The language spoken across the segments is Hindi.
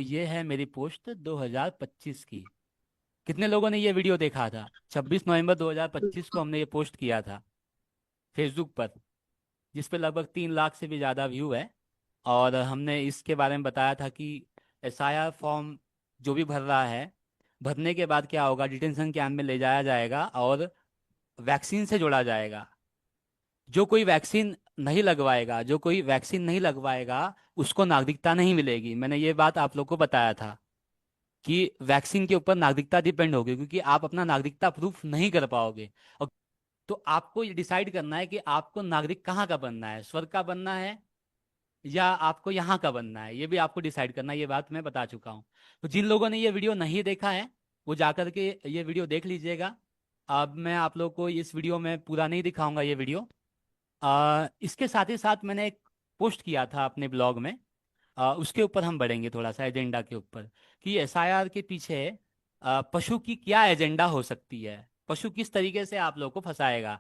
ये है मेरी पोस्ट 2025 की। कितने लोगों ने ये वीडियो देखा था? 26 नवंबर 2025 को हमने ये पोस्ट किया था फेसबुक पर, जिस पे लगभग 3 लाख से भी ज़्यादा व्यू है। और हमने इसके बारे में बताया था कि एसआईआर फॉर्म जो भी भर रहा है, भरने के बाद क्या होगा, डिटेंशन कैंप में ले जाया जाएगा और वैक्सीन से जोड़ा जाएगा। जो कोई वैक्सीन नहीं लगवाएगा उसको नागरिकता नहीं मिलेगी। मैंने ये बात आप लोग को बताया था कि वैक्सीन के ऊपर नागरिकता डिपेंड होगी, क्योंकि आप अपना नागरिकता प्रूफ नहीं कर पाओगे। और तो आपको ये डिसाइड करना है कि आपको नागरिक कहाँ का बनना है, स्वर्ग का बनना है या आपको यहाँ का बनना है, ये भी आपको डिसाइड करना है। ये बात मैं बता चुका हूँ। तो जिन लोगों ने ये वीडियो नहीं देखा है वो जाकर के ये वीडियो देख लीजिएगा। अब मैं आप लोग को इस वीडियो में पूरा नहीं दिखाऊंगा ये वीडियो। इसके साथ ही साथ मैंने एक पोस्ट किया था अपने ब्लॉग में। उसके ऊपर हम बढ़ेंगे थोड़ा सा एजेंडा के ऊपर, कि एसआईआर के पीछे पशु की क्या एजेंडा हो सकती है, पशु किस तरीके से आप लोग को फंसाएगा।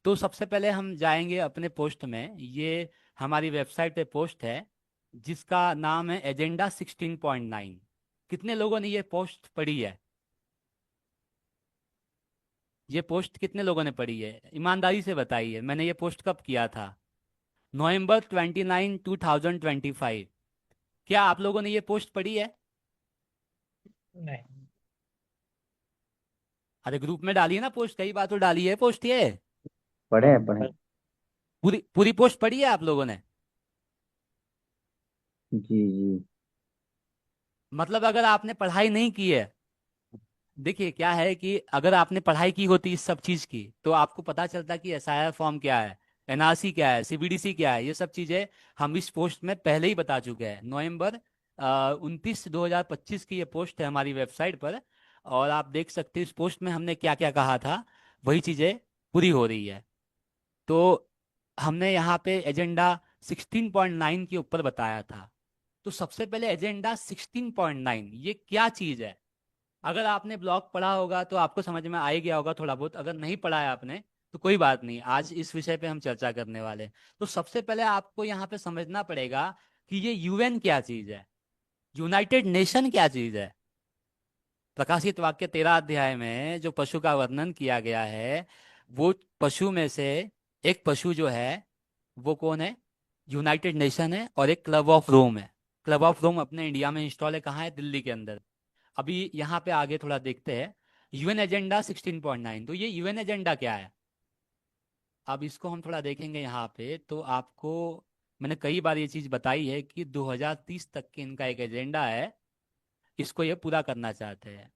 तो सबसे पहले हम जाएंगे अपने पोस्ट में। ये हमारी वेबसाइट पे पोस्ट है जिसका नाम है एजेंडा 16.9। कितने लोगों ने ये पोस्ट पढ़ी है? ये पोस्ट कितने लोगों ने पढ़ी है, ईमानदारी से बताइए। मैंने ये पोस्ट कब किया था? November 29, 2025। क्या आप लोगों ने ये पोस्ट पढ़ी है? नहीं। अरे ग्रुप में डालिए ना पोस्ट, कई बार तो डाली है पोस्ट ये। पढ़े हैं पढ़े हैं। पूरी पूरी पोस्ट पढ़ी है आप लोगों ने? जी जी। मतलब अगर आपने पढ़ाई नहीं की है, देखिए क्या है कि अगर आपने पढ़ाई की होती इस सब चीज की तो आपको पता चलता कि एसआईआर फॉर्म क्या है, एनआरसी क्या है, सीबीडीसी क्या है। ये सब चीजें हम इस पोस्ट में पहले ही बता चुके हैं। नवंबर 29, 2025 की ये पोस्ट है हमारी वेबसाइट पर। और आप देख सकते हैं इस पोस्ट में हमने क्या क्या कहा था, वही चीजें पूरी हो रही है। तो हमने यहाँ पे एजेंडा 16.9 के ऊपर बताया था। तो सबसे पहले एजेंडा 16.9 ये क्या चीज है? अगर आपने ब्लॉग पढ़ा होगा तो आपको समझ में आ ही गया होगा थोड़ा बहुत। अगर नहीं पढ़ा है आपने तो कोई बात नहीं, आज इस विषय पे हम चर्चा करने वाले हैं। तो सबसे पहले आपको यहाँ पे समझना पड़ेगा कि ये यूएन क्या चीज है, यूनाइटेड नेशन क्या चीज है। प्रकाशित वाक्य 13 अध्याय में जो पशु का वर्णन किया गया है, वो पशु में से एक पशु जो है वो कौन है? यूनाइटेड नेशन है और एक क्लब ऑफ रोम है। क्लब ऑफ रोम अपने इंडिया में इंस्टॉल है, कहाँ है? दिल्ली के अंदर। अभी यहाँ पे आगे थोड़ा देखते हैं यूएन एजेंडा 16.9। तो ये यूएन एजेंडा क्या है, अब इसको हम थोड़ा देखेंगे यहाँ पे। तो आपको मैंने कई बार ये चीज़ बताई है कि 2030 तक के इनका एक एजेंडा है, इसको ये पूरा करना चाहते हैं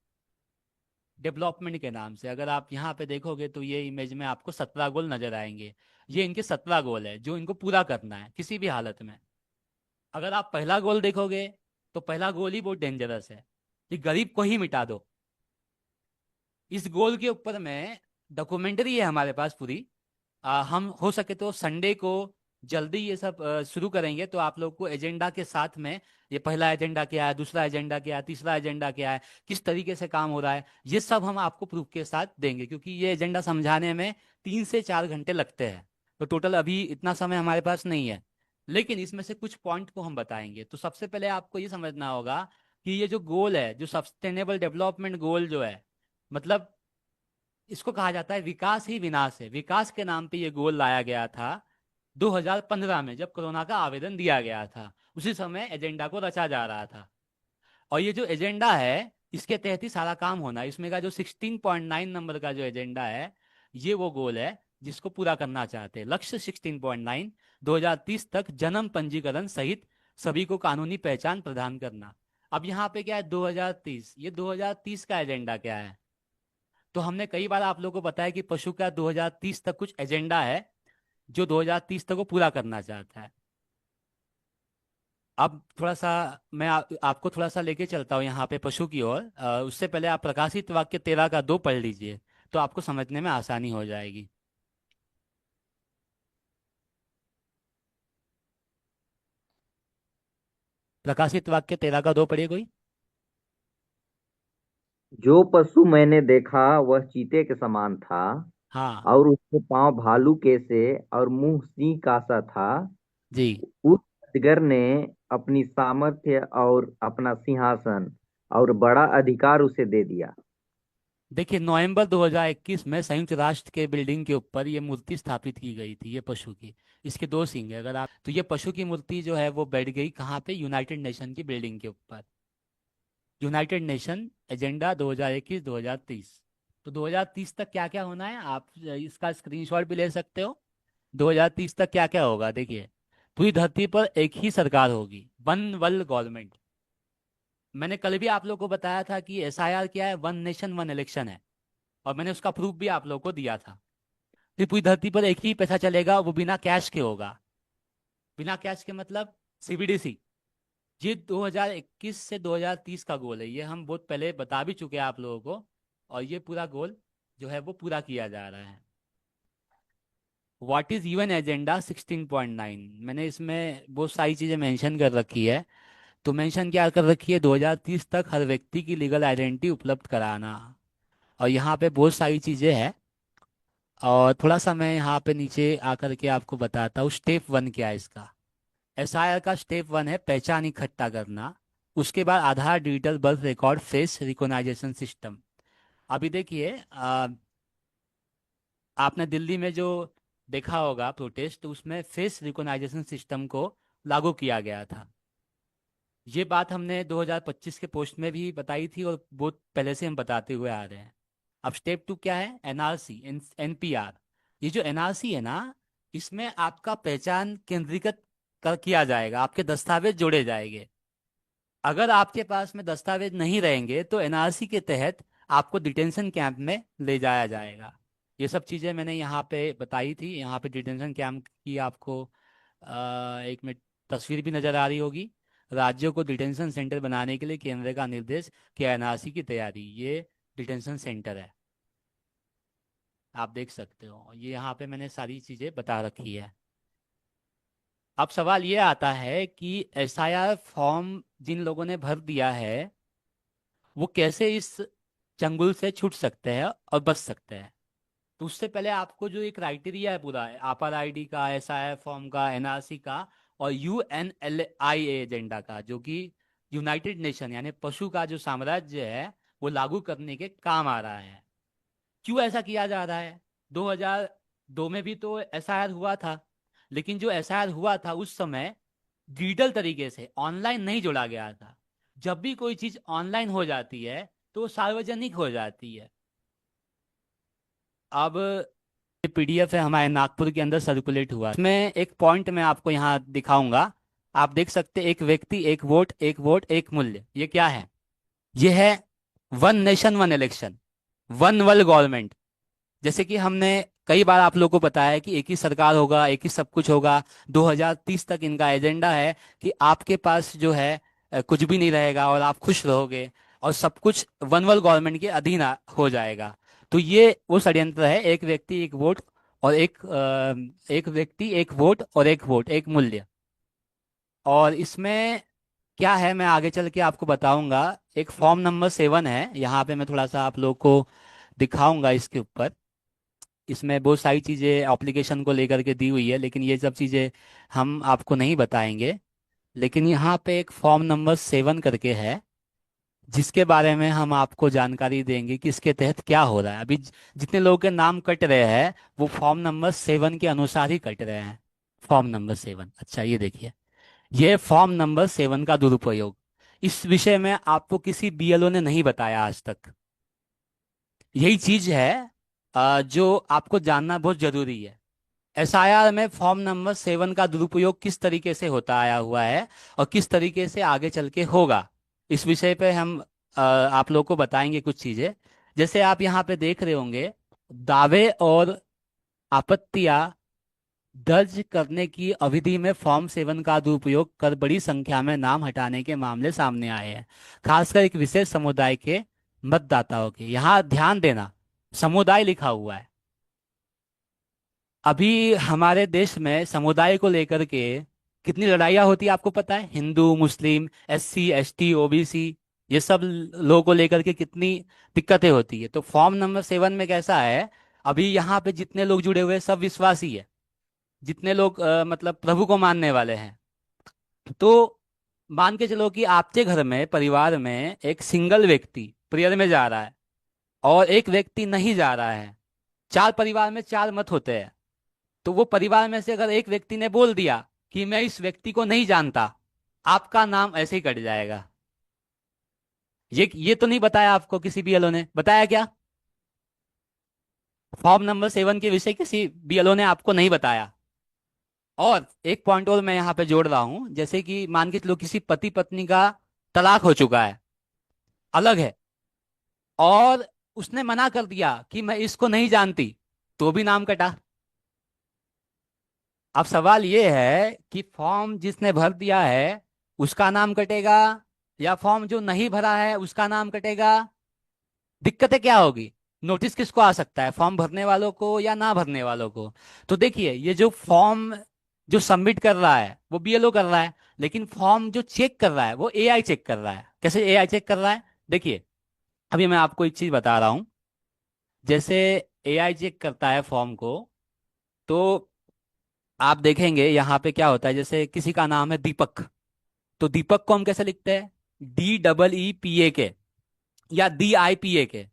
डेवलपमेंट के नाम से। अगर आप यहाँ पे देखोगे तो ये इमेज में आपको 17 गोल नजर आएंगे। ये इनके 17 गोल है जो इनको पूरा करना है किसी भी हालत में। अगर आप पहला गोल देखोगे तो पहला गोल ही बहुत डेंजरस है कि गरीब को ही मिटा दो। इस गोल के ऊपर में डॉक्यूमेंट्री है हमारे पास पूरी। हम हो सके तो संडे को जल्दी ये सब शुरू करेंगे, तो आप लोग को एजेंडा के साथ में ये पहला एजेंडा क्या है, दूसरा एजेंडा क्या है, तीसरा एजेंडा क्या है, किस तरीके से काम हो रहा है, ये सब हम आपको प्रूफ के साथ देंगे। क्योंकि ये एजेंडा समझाने में 3 से 4 घंटे लगते हैं। तो टोटल अभी इतना समय हमारे पास नहीं है, लेकिन इसमें से कुछ पॉइंट को हम बताएंगे। तो सबसे पहले आपको ये समझना होगा कि ये जो गोल है, जो सस्टेनेबल डेवलपमेंट गोल जो है, मतलब इसको कहा जाता है विकास ही विनाश है। विकास के नाम पे ये गोल लाया गया था 2015 में, जब कोरोना का आवेदन दिया गया था। उसी समय एजेंडा को रचा जा रहा था। और ये जो एजेंडा है इसके तहत ही सारा काम होना है। इसमें का जो 16.9 नंबर का जो एजेंडा है, ये वो गोल है जिसको पूरा करना चाहते हैं। लक्ष्य 16.9, 2030 तक जन्म पंजीकरण सहित सभी को कानूनी पहचान प्रदान करना। अब यहाँ पे क्या है 2030, ये 2030 का एजेंडा क्या है? तो हमने कई बार आप लोगों को बताया कि पशु का 2030 तक कुछ एजेंडा है जो 2030 तक को पूरा करना चाहता है। अब थोड़ा सा मैं आपको थोड़ा सा लेके चलता हूँ यहाँ पे पशु की ओर। उससे पहले आप प्रकाशित वाक्य 13 का 2 पढ़ लीजिए, तो आपको समझने में आसानी हो जाएगी। प्रकाशित वाक्य 13 का 2 पढ़िए कोई। जो पशु मैंने देखा वह चीते के समान था, हाँ और उसके पांव भालू के से और मुंह सिंह का सा था। जी। उस अजगर ने अपनी सामर्थ्य और अपना सिंहासन और बड़ा अधिकार उसे दे दिया। देखिए, नवंबर 2021 में संयुक्त राष्ट्र के बिल्डिंग के ऊपर ये मूर्ति स्थापित की गई थी, ये पशु की। इसके दो सींग है, अगर आप तो ये पशु की मूर्ति जो है वो बैठ गई कहाँ पे, यूनाइटेड नेशन की बिल्डिंग के ऊपर। United nation agenda 2021-2030। तो 2030 तक क्या क्या होना है, आप इसका स्क्रीनशॉट भी ले सकते हो। 2030 तक क्या क्या होगा, देखिए। पूरी धरती पर एक ही सरकार होगी, वन वर्ल्ड गवर्नमेंट। मैंने कल भी आप लोग को बताया था कि एसआईआर क्या है, वन नेशन वन इलेक्शन है। और मैंने उसका प्रूफ भी आप लोग को दिया था। फिर पूरी धरती पर एक ही पैसा चलेगा, वो बिना कैश के होगा। बिना कैश के मतलब सीबीडीसी। ये 2021 से 2030 का गोल है, ये हम बहुत पहले बता भी चुके हैं आप लोगों को। और ये पूरा गोल जो है वो पूरा किया जा रहा है। व्हाट इज यूएन एजेंडा 16.9, मैंने इसमें बहुत सारी चीज़ें मेंशन कर रखी है। तो मेंशन क्या कर रखी है, 2030 तक हर व्यक्ति की लीगल आइडेंटिटी उपलब्ध कराना। और यहाँ पे बहुत सारी चीज़ें हैं। और थोड़ा सा मैं यहाँ पे नीचे आकर के आपको बताता हूँ स्टेप वन क्या है इसका। एसआईआर का स्टेप वन है पहचान इकट्ठा करना। उसके बाद Aadhaar, digital birth record, face recognisation system. अभी देखिए, आपने दिल्ली में जो देखा होगा प्रोटेस्ट, तो उसमें फेस रिकॉग्नाइजेशन सिस्टम को लागू किया गया था। ये बात हमने 2025 के पोस्ट में भी बताई थी और बहुत पहले से हम बताते हुए आ रहे हैं। अब स्टेप टू क्या है, एनआरसी, एनपीआर। ये जो एनआरसी है ना, इसमें आपका पहचान केंद्रीकृत कर किया जाएगा, आपके दस्तावेज जोड़े जाएंगे। अगर आपके पास में दस्तावेज नहीं रहेंगे तो एनआरसी के तहत आपको डिटेंशन कैंप में ले जाया जाएगा। ये सब चीज़ें मैंने यहाँ पे बताई थी। यहाँ पे डिटेंशन कैंप की आपको एक मिनट तस्वीर भी नज़र आ रही होगी। राज्यों को डिटेंशन सेंटर बनाने के लिए केंद्र का निर्देश कि एनआरसी की तैयारी, ये डिटेंशन सेंटर है। आप देख सकते हो, ये यहाँ पे मैंने सारी चीज़ें बता रखी है। अब सवाल ये आता है कि एसआईआर फॉर्म जिन लोगों ने भर दिया है वो कैसे इस चंगुल से छूट सकते हैं और बच सकते हैं। तो उससे पहले आपको जो एक क्राइटेरिया है पूरा, आपार आईडी का, एसआईआर फॉर्म का, एनआरसी का, और यूएनएलआई एजेंडा का, जो कि यूनाइटेड नेशन यानी पशु का जो साम्राज्य है वो लागू करने के काम आ रहा है। क्यों ऐसा किया जा रहा है, 2002 में भी तो एसआईआर हुआ था। लेकिन जो एसआईआर हुआ था उस समय डिजिटल तरीके से ऑनलाइन नहीं जोड़ा गया था। जब भी कोई चीज ऑनलाइन हो जाती है तो वो सार्वजनिक हो जाती है। अब ये पीडीएफ है, हमारे नागपुर के अंदर सर्कुलेट हुआ, इसमें एक पॉइंट मैं आपको यहाँ दिखाऊंगा। आप देख सकते हैं, एक व्यक्ति एक वोट, एक वोट एक मूल्य। ये क्या है, ये है one nation one election, one world government. जैसे कि हमने कई बार आप लोगों को बताया है कि एक ही सरकार होगा, एक ही सब कुछ होगा। 2030 तक इनका एजेंडा है कि आपके पास जो है कुछ भी नहीं रहेगा और आप खुश रहोगे। और सब कुछ वन वर्ल्ड गवर्नमेंट के अधीन हो जाएगा। तो ये वो षड्यंत्र है, एक व्यक्ति एक वोट, और एक व्यक्ति एक वोट और एक वोट एक मूल्य। और इसमें क्या है मैं आगे चल के आपको बताऊंगा। एक फॉर्म नंबर 7 है, यहाँ पे मैं थोड़ा सा आप लोग को दिखाऊंगा इसके ऊपर। इसमें बहुत सारी चीज़ें एप्लीकेशन को लेकर के दी हुई है, लेकिन ये सब चीज़ें हम आपको नहीं बताएंगे। लेकिन यहाँ पे एक फॉर्म नंबर 7 करके है, जिसके बारे में हम आपको जानकारी देंगे कि इसके तहत क्या हो रहा है। अभी जितने लोगों के नाम कट रहे हैं वो फॉर्म नंबर 7 के अनुसार ही कट रहे हैं। फॉर्म नंबर 7, अच्छा ये देखिए, ये फॉर्म नंबर 7 का दुरुपयोग। इस विषय में आपको किसी बीएलओ ने नहीं बताया आज तक। यही चीज है जो आपको जानना बहुत जरूरी है। एसआईआर में फॉर्म नंबर 7 का दुरुपयोग किस तरीके से होता आया हुआ है और किस तरीके से आगे चल के होगा, इस विषय पे हम आप लोग को बताएंगे कुछ चीजें। जैसे आप यहाँ पे देख रहे होंगे, दावे और आपत्तियां दर्ज करने की अवधि में फॉर्म 7 का दुरुपयोग कर बड़ी संख्या में नाम हटाने के मामले सामने आए हैं, खासकर एक विशेष समुदाय के मतदाताओं के। यहाँ ध्यान देना, समुदाय लिखा हुआ है। अभी हमारे देश में समुदाय को लेकर के कितनी लड़ाइयाँ होती है आपको पता है, हिंदू मुस्लिम एससी एसटी ओबीसी, ये सब लोगों को लेकर के कितनी दिक्कतें होती है। तो फॉर्म नंबर 7 में कैसा है, अभी यहाँ पे जितने लोग जुड़े हुए हैं सब विश्वासी है। जितने लोग मतलब प्रभु को मानने वाले हैं, तो मान के चलो कि आपके घर में परिवार में एक सिंगल व्यक्ति प्रेयर में जा रहा है और एक व्यक्ति नहीं जा रहा है। चार परिवार में चार मत होते हैं। तो वो परिवार में से अगर एक व्यक्ति ने बोल दिया कि मैं इस व्यक्ति को नहीं जानता, आपका नाम ऐसे ही कट जाएगा। ये तो नहीं बताया आपको किसी बीएलओ ने, बताया क्या? फॉर्म नंबर 7 के विषय किसी बीएलओ ने आपको नहीं बताया। और एक पॉइंट और मैं यहाँ पे जोड़ रहा हूं, जैसे कि मान के चलो किसी पति पत्नी का तलाक हो चुका है, अलग है, और उसने मना कर दिया कि मैं इसको नहीं जानती, तो भी नाम कटा। अब सवाल ये है कि फॉर्म जिसने भर दिया है उसका नाम कटेगा, या फॉर्म जो नहीं भरा है उसका नाम कटेगा? दिक्कतें क्या होगी? नोटिस किसको आ सकता है, फॉर्म भरने वालों को या ना भरने वालों को? तो देखिए, ये जो फॉर्म जो सबमिट कर रहा है वो बीएलओ कर रहा है, लेकिन फॉर्म जो चेक कर रहा है वो एआई चेक कर रहा है। कैसे एआई चेक कर रहा है? देखिए, अभी मैं आपको एक चीज बता रहा हूं। जैसे एआई चेक करता है फॉर्म को, तो आप देखेंगे यहाँ पे क्या होता है। जैसे किसी का नाम है दीपक, तो दीपक को हम कैसे लिखते हैं? DEEPAK या DIPAK।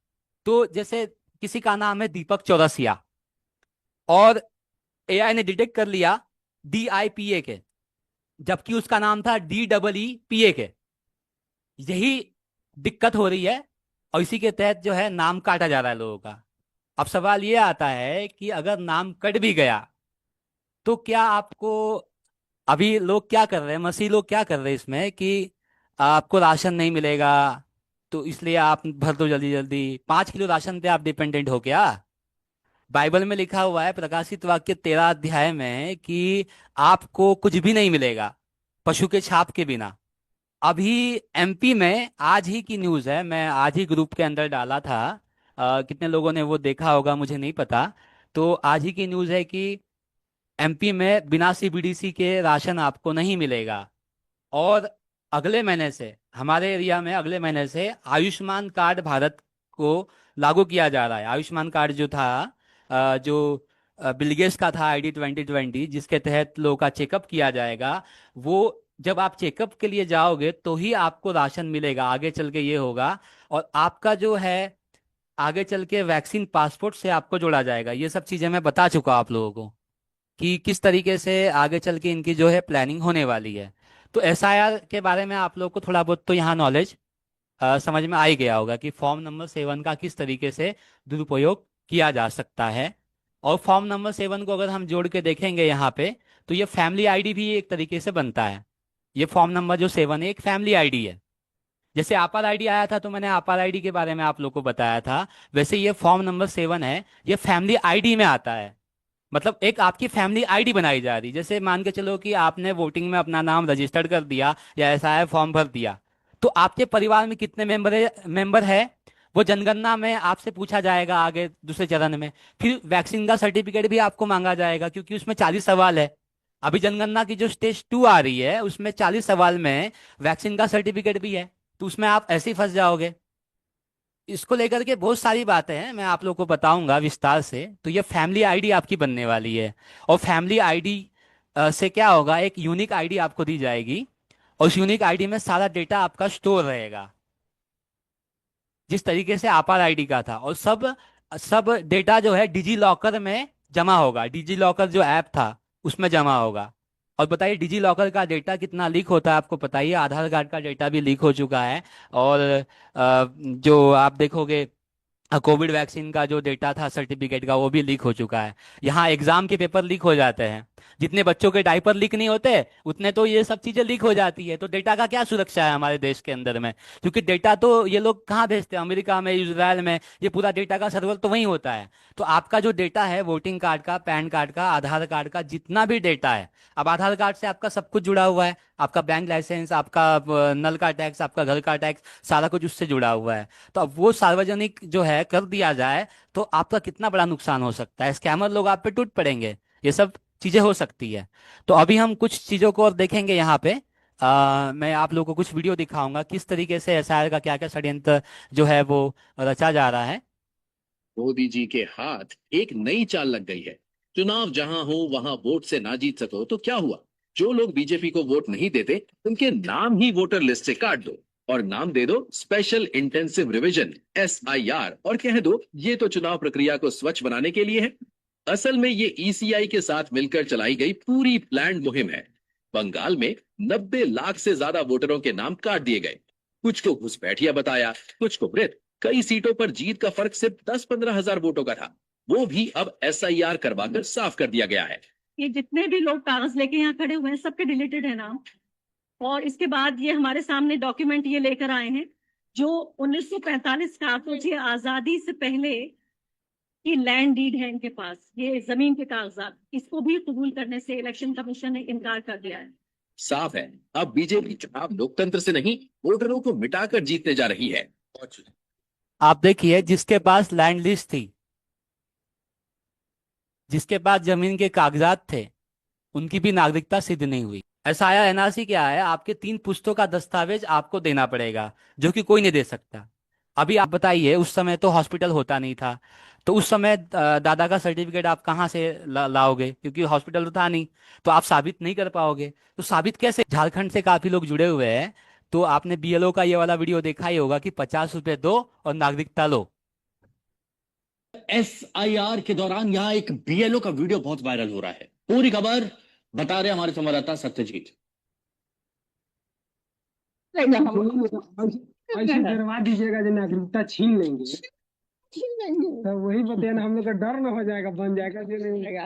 तो जैसे किसी का नाम है दीपक चौरसिया, और एआई ने डिटेक्ट कर लिया DIPAK, जबकि उसका नाम था DEEPAK। यही दिक्कत हो रही है, और इसी के तहत जो है नाम काटा जा रहा है लोगों का। अब सवाल ये आता है कि अगर नाम कट भी गया तो क्या आपको, अभी लोग क्या कर रहे हैं, मसीह लोग क्या कर रहे हैं इसमें कि आपको राशन नहीं मिलेगा, तो इसलिए आप भर दो जल्दी जल्दी। 5 किलो राशन पे आप डिपेंडेंट हो क्या? बाइबल में लिखा हुआ है प्रकाशित वाक्य 13 अध्याय में कि आपको कुछ भी नहीं मिलेगा पशु के छाप के बिना। अभी एमपी में आज ही की न्यूज़ है, मैं आज ही ग्रुप के अंदर डाला था। कितने लोगों ने वो देखा होगा मुझे नहीं पता। तो आज ही की न्यूज़ है कि एमपी में बिना सीबीडीसी के राशन आपको नहीं मिलेगा। और अगले महीने से हमारे एरिया में अगले महीने से आयुष्मान कार्ड भारत को लागू किया जा रहा है। आयुष्मान कार्ड जो था, जो बिल गेट्स का था, ID 2020, जिसके तहत लोगों का चेकअप किया जाएगा। वो जब आप चेकअप के लिए जाओगे तो ही आपको राशन मिलेगा, आगे चल के ये होगा। और आपका जो है आगे चल के वैक्सीन पासपोर्ट से आपको जोड़ा जाएगा। ये सब चीजें मैं बता चुका आप लोगों को कि किस तरीके से आगे चल के इनकी जो है प्लानिंग होने वाली है। तो एसआईआर के बारे में आप लोग को थोड़ा बहुत तो यहाँ नॉलेज समझ में आ ही गया होगा कि फॉर्म नंबर 7 का किस तरीके से दुरुपयोग किया जा सकता है। और फॉर्म नंबर 7 को अगर हम जोड़ के देखेंगे यहाँ पे, तो ये फैमिली आईडी भी एक तरीके से बनता है। ये फॉर्म नंबर जो 7 है एक फैमिली आईडी है। जैसे आपार आईडी आया था तो मैंने आपार आईडी के बारे में आप लोग को बताया था, वैसे ये फॉर्म नंबर 7 है, ये फैमिली आईडी में आता है। मतलब एक आपकी फैमिली आईडी बनाई जा रही। जैसे मान के चलो कि आपने वोटिंग में अपना नाम रजिस्टर्ड कर दिया या एसआईआर फॉर्म भर दिया, तो आपके परिवार में कितने मेंबर है वो जनगणना में आपसे पूछा जाएगा आगे दूसरे चरण में। फिर वैक्सीन का सर्टिफिकेट भी आपको मांगा जाएगा, क्योंकि उसमें 40 सवाल है। अभी जनगणना की जो स्टेज 2 आ रही है उसमें 40 सवाल में वैक्सीन का सर्टिफिकेट भी है, तो उसमें आप ऐसे ही फंस जाओगे। इसको लेकर के बहुत सारी बातें हैं, मैं आप लोग को बताऊंगा विस्तार से। तो ये फैमिली आईडी आपकी बनने वाली है। और फैमिली आईडी से क्या होगा, एक यूनिक आईडी आपको दी जाएगी, और उस यूनिक आईडी में सारा डेटा आपका स्टोर रहेगा, जिस तरीके से आपार आईडी का था। और सब सब डेटा जो है डिजी लॉकर में जमा होगा, डिजी लॉकर जो ऐप था उसमें जमा होगा। और बताइए डिजी लॉकर का डेटा कितना लीक होता है आपको पता ही है। आधार कार्ड का डेटा भी लीक हो चुका है। और जो आप देखोगे कोविड वैक्सीन का जो डेटा था सर्टिफिकेट का वो भी लीक हो चुका है। यहाँ एग्जाम के पेपर लीक हो जाते हैं, जितने बच्चों के डायपर लीक नहीं होते उतने तो ये सब चीजें लीक हो जाती है। तो डेटा का क्या सुरक्षा है हमारे देश के अंदर में? क्योंकि डेटा तो ये लोग कहाँ भेजते हैं, अमेरिका में, इजराइल में, ये पूरा डेटा का सर्वर तो वहीं होता है। तो आपका जो डेटा है वोटिंग कार्ड का, पैन कार्ड का, आधार कार्ड का, जितना भी डेटा है, अब आधार कार्ड से आपका सब कुछ जुड़ा हुआ है, आपका बैंक लाइसेंस, आपका नल का टैक्स, आपका घर का टैक्स, सारा कुछ उससे जुड़ा हुआ है। तो अब वो सार्वजनिक जो है कर दिया जाए तो आपका कितना बड़ा नुकसान हो सकता है। स्कैमर लोग आप पे टूट पड़ेंगे, ये सब चीजें हो सकती है। तो अभी हम कुछ चीजों को और देखेंगे यहाँ पे। मैं आप लोगों को कुछ वीडियो दिखाऊंगा किस तरीके से एसआईआर का क्या क्या षड्यंत्र जो है वो रचा जा रहा है। मोदी जी के हाथ एक नई चाल लग गई है। चुनाव जहां हो वहां वोट से ना जीत सको तो क्या हुआ? जो लोग बीजेपी को वोट नहीं देते उनके नाम ही वोटर लिस्ट से काट दो और नाम दे दो स्पेशल इंटेंसिव रिवीजन SIR और कह दो ये तो चुनाव प्रक्रिया को स्वच्छ बनाने के लिए है। असल में ये ECI के साथ मिलकर चलाई गई पूरी प्लान्ड मुहिम है। बंगाल में 90 लाख से ज्यादा वोटरों के नाम काट दिए गए। कुछ को घुसपैठिया बताया, कुछ को मृत। कई सीटों पर जीत का फर्क सिर्फ 10-15 हजार वोटों का था, वो भी अब SIR करवाकर साफ कर दिया गया है। ये जितने भी लोग कागज लेके यहाँ खड़े हुए हैं सबके डिलीटेड है नाम। और इसके बाद ये हमारे सामने डॉक्यूमेंट ये लेकर आए हैं जो 1945 का, सोचिए आजादी से पहले की लैंड डीड है इनके पास, ये जमीन के कागजात, इसको भी कबूल करने से इलेक्शन कमीशन ने इनकार कर दिया है। साफ है अब बीजेपी चुनाव लोकतंत्र से नहीं वोटरों को मिटाकर जीतने जा रही है। आप देखिए, जिसके पास लैंड लिस्ट थी, जिसके पास जमीन के कागजात थे, उनकी भी नागरिकता सिद्ध नहीं हुई। SIR NRC क्या है? आपके 3 पुश्तों का दस्तावेज आपको देना पड़ेगा, जो कि कोई नहीं दे सकता। अभी आप बताइए, उस समय तो हॉस्पिटल होता नहीं था, तो उस समय दादा का सर्टिफिकेट आप कहाँ से लाओगे? क्योंकि हॉस्पिटल तो था नहीं, तो आप साबित नहीं कर पाओगे। तो साबित कैसे? झारखंड से काफी लोग जुड़े हुए हैं, तो आपने BLO का ये वाला वीडियो देखा ही होगा कि 50 रुपए दो और नागरिकता लो। SIR के दौरान यहाँ एक BLO का वीडियो बहुत वायरल हो रहा है। पूरी खबर बता रहे हमारे संवाददाता सत्यजीत। ऐसे करवा दीजिएगा जो नागरिकता छीन लेंगे, तो वही बताया ना, हम लोग का डर न हो जाएगा, बन जाएगा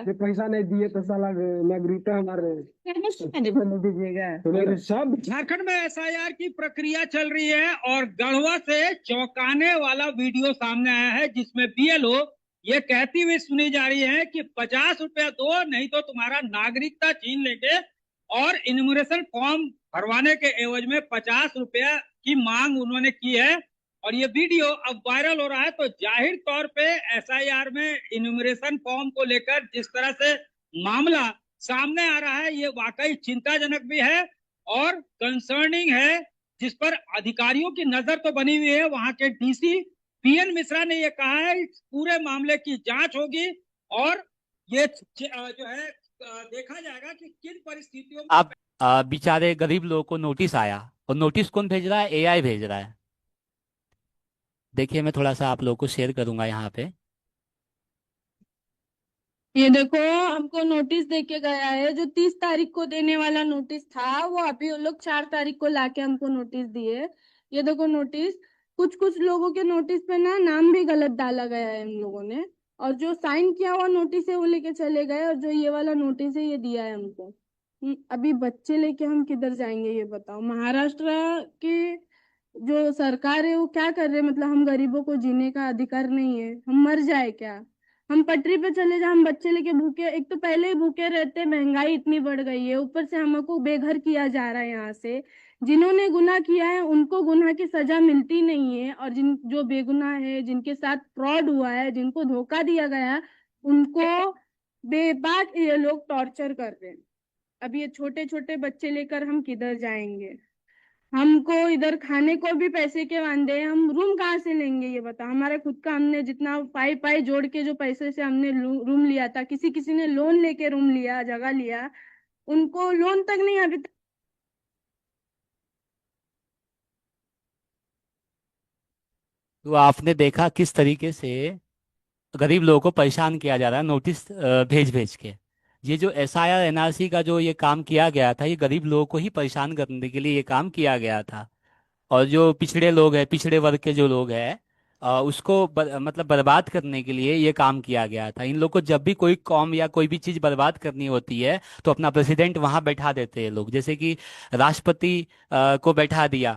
जो पैसा नहीं दिए तो साला नागरिकता हमारे नहीं दीजिएगा। तो सब झारखंड में SIR की प्रक्रिया चल रही है और गढ़वा से चौंकाने वाला वीडियो सामने आया है जिसमें BLO ये कहती हुई सुनी जा रही है कि 50 रुपया दो नहीं तो तुम्हारा नागरिकता छीन लेंगे, और इन्यूमरेशन फॉर्म भरवाने के एवज में 50 रुपया की मांग उन्होंने की है। और ये वीडियो अब वायरल हो रहा है, तो जाहिर तौर पे SIR में इन्यूमरेशन फॉर्म को लेकर जिस तरह से मामला सामने आ रहा है ये वाकई चिंताजनक भी है और कंसर्निंग है, जिस पर अधिकारियों की नजर तो बनी हुई है। वहां के DC PN मिश्रा ने ये कहा है इस पूरे मामले की जांच होगी और ये जो है देखा जाएगा कि किन परिस्थितियों में। अब बेचारे गरीब लोगों को नोटिस आया, और नोटिस कौन भेज रहा है? AI भेज रहा है। देखिए, मैं थोड़ा सा आप लोगों को शेयर करूंगा यहाँ पे। ये देखो, हमको नोटिस दे के गया है, जो 30 तारीख को देने वाला नोटिस था वो अभी वो लोग 4 तारीख को लाके हमको नोटिस दिए। ये देखो नोटिस, कुछ कुछ लोगों के नोटिस पे ना नाम भी गलत डाला गया है इन लोगों ने, और जो साइन किया हुआ नोटिस है वो लेके चले गए, और जो ये वाला नोटिस है ये दिया है हमको। अभी बच्चे लेके हम किधर जाएंगे ये बताओ? महाराष्ट्र की जो सरकार है वो क्या कर रहे हैं? मतलब हम गरीबों को जीने का अधिकार नहीं है? हम मर जाए क्या? हम पटरी पे चले जाए, हम बच्चे लेके भूखे, एक तो पहले ही भूखे रहते, महंगाई इतनी बढ़ गई है, ऊपर से हमको बेघर किया जा रहा है यहाँ से। जिन्होंने गुनाह किया है उनको गुनाह की सजा मिलती नहीं है, और जिन जो बेगुनाह है, जिनके साथ फ्रॉड हुआ है, जिनको धोखा दिया गया है, उनको बेबाक ये लोग टॉर्चर कर रहे हैं। अब ये छोटे छोटे बच्चे लेकर हम किधर जाएंगे? हमको इधर खाने को भी पैसे के वांदे हैं, हम रूम कहाँ से लेंगे ये बता? हमारा खुद का, हमने जितना पाई पाई जोड़ के जो पैसे से हमने रूम लिया था, किसी किसी ने लोन लेके रूम लिया, जगह लिया, उनको लोन तक नहीं अभी तक। तो आपने देखा किस तरीके से गरीब लोगों को परेशान किया जा रहा है, नोटिस भेज भेज के। ये जो SIR NRC का जो ये काम किया गया था, ये गरीब लोगों को ही परेशान करने के लिए ये काम किया गया था। और जो पिछड़े लोग हैं, पिछड़े वर्ग के जो लोग हैं, उसको मतलब बर्बाद करने के लिए ये काम किया गया था। इन लोग को जब भी कोई कौम या कोई भी चीज़ बर्बाद करनी होती है तो अपना प्रेसिडेंट वहां बैठा देते हैं लोग, जैसे कि राष्ट्रपति को बैठा दिया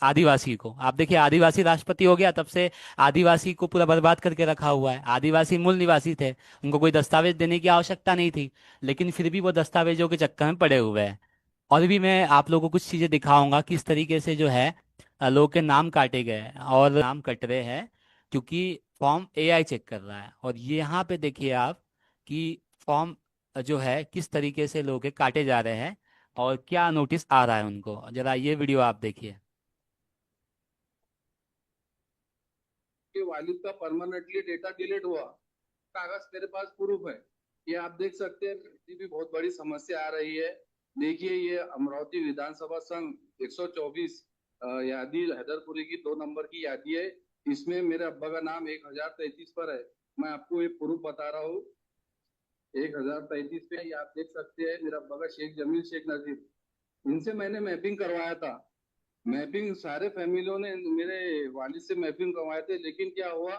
आदिवासी को। आप देखिए, आदिवासी राष्ट्रपति हो गया, तब से आदिवासी को पूरा बर्बाद करके रखा हुआ है। आदिवासी मूल निवासी थे, उनको कोई दस्तावेज देने की आवश्यकता नहीं थी, लेकिन फिर भी वो दस्तावेजों के चक्कर में पड़े हुए हैं। और भी मैं आप लोगों को कुछ चीज़ें दिखाऊंगा किस तरीके से जो है लोगों के नाम काटे गए हैं, और नाम कट रहे हैं क्योंकि फॉर्म AI चेक कर रहा है। और ये यहाँ पे देखिए आप कि फॉर्म जो है किस तरीके से लोगों के काटे जा रहे हैं और क्या नोटिस आ रहा है उनको। जरा ये वीडियो आप देखिए। के वालिद का परमानेंटली डेटा डिलीट हुआ, कागज तेरे पास प्रूफ है, ये आप देख सकते हैं। भी बहुत बड़ी समस्या आ रही है देखिए ये अमरावती विधानसभा संघ 124 यादी हैदरपुरी की 2 नंबर की यादी है। इसमें मेरे अब्बा का नाम 1033 पर है। मैं आपको एक प्रूफ बता रहा हूँ। 1033 पे ये आप देख सकते हैं मेरा अब्बा का शेख जमील शेख नजीर। इनसे मैंने मैपिंग करवाया था। मैपिंग सारे फैमिलियों ने मेरे वालिद से मैपिंग करवाए थे, लेकिन क्या हुआ,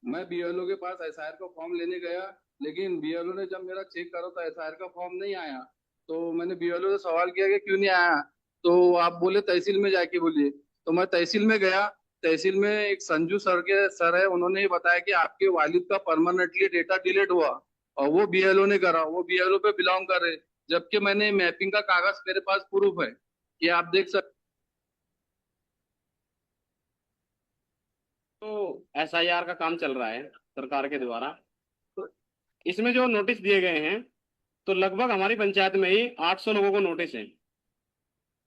मैं बीएलओ के पास एसआईआर का फॉर्म लेने गया, लेकिन बीएलओ ने जब मेरा चेक करा तो एसआईआर का फॉर्म नहीं आया। तो मैंने बीएलओ से सवाल किया कि क्यों नहीं आया, तो आप बोले तहसील में जाके बोलिए। तो मैं तहसील में गया। तहसील में एक संजू सर है, उन्होंने ये बताया कि आपके वालिद का परमानेंटली डेटा डिलीट हुआ और वो बीएलओ ने करा, वो बीएलओ पे बिलोंग कर रहे। जबकि मैंने मैपिंग का कागज मेरे पास प्रूफ है, ये आप देख सकते। तो एसआईआर का काम चल रहा है सरकार के द्वारा। तो इसमें जो नोटिस दिए गए हैं, तो लगभग हमारी पंचायत में ही 800 लोगों को नोटिस है।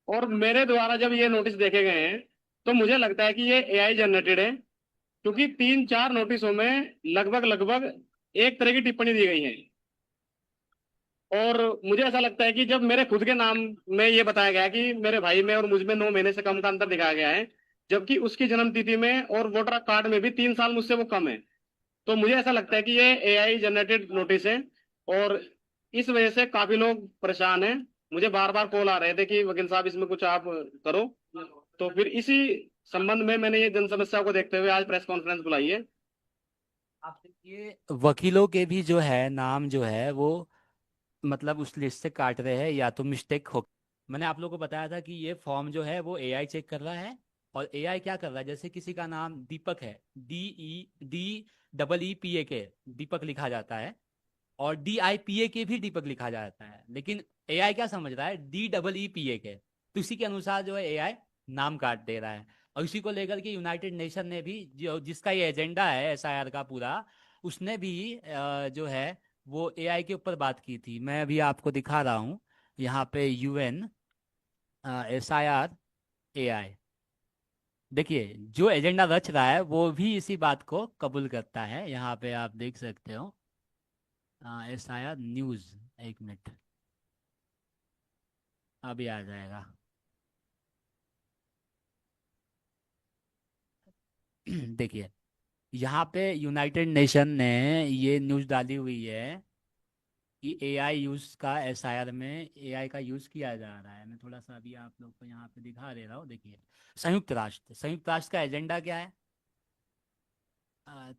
और मेरे द्वारा जब ये नोटिस देखे गए हैं तो मुझे लगता है कि ये एआई जनरेटेड है, क्योंकि 3-4 नोटिसों में लगभग लगभग एक तरह की टिप्पणी दी गई है। और मुझे ऐसा लगता है कि जब मेरे खुद के नाम में ये बताया गया कि मेरे भाई में और मुझ में 9 महीने से कम का अंतर दिखाया गया है, जबकि उसकी जन्म तिथि में और वोटर कार्ड में भी 3 साल मुझसे वो कम है, तो मुझे ऐसा लगता है कि ये एआई जनरेटेड नोटिस है। और इस वजह से काफी लोग परेशान हैं। मुझे बार बार कॉल आ रहे थे कि वकील साहब इसमें कुछ आप करो। तो फिर इसी संबंध में मैंने ये जन समस्या को देखते हुए आज प्रेस कॉन्फ्रेंस बुलाई है। आप देखिए, वकीलों के भी जो है नाम जो है वो मतलब उस लिस्ट से काट रहे हैं, या तो मिस्टेक हो। मैंने आप लोगों को बताया था कि ये फॉर्म जो है वो एआई चेक कर रहा है। और एआई क्या कर रहा है, जैसे किसी का नाम दीपक है, DEEPAK दीपक लिखा जाता है, और DIPAK भी दीपक लिखा जाता है, लेकिन एआई क्या समझ रहा है, DEEPAK। तो इसी के अनुसार जो है एआई नाम काट दे रहा है। और इसी को लेकर के यूनाइटेड नेशन ने भी, जो जिसका ये एजेंडा है एसआईआर का पूरा, उसने भी जो है वो एआई के ऊपर बात की थी। मैं अभी आपको दिखा रहा हूँ यहाँ पे UN SIR AI। देखिए, जो एजेंडा रच रहा है वो भी इसी बात को कबूल करता है। यहाँ पे आप देख सकते हो SIR न्यूज़। एक मिनट, अभी आ जाएगा। देखिए, यहाँ पे यूनाइटेड नेशन ने ये न्यूज़ डाली हुई है कि एआई यूज का एसआईआर में एआई का यूज किया जा रहा है। मैं थोड़ा सा अभी आप लोग को यहाँ पे दिखा दे रहा हूँ। देखिए, संयुक्त राष्ट्र का एजेंडा क्या है,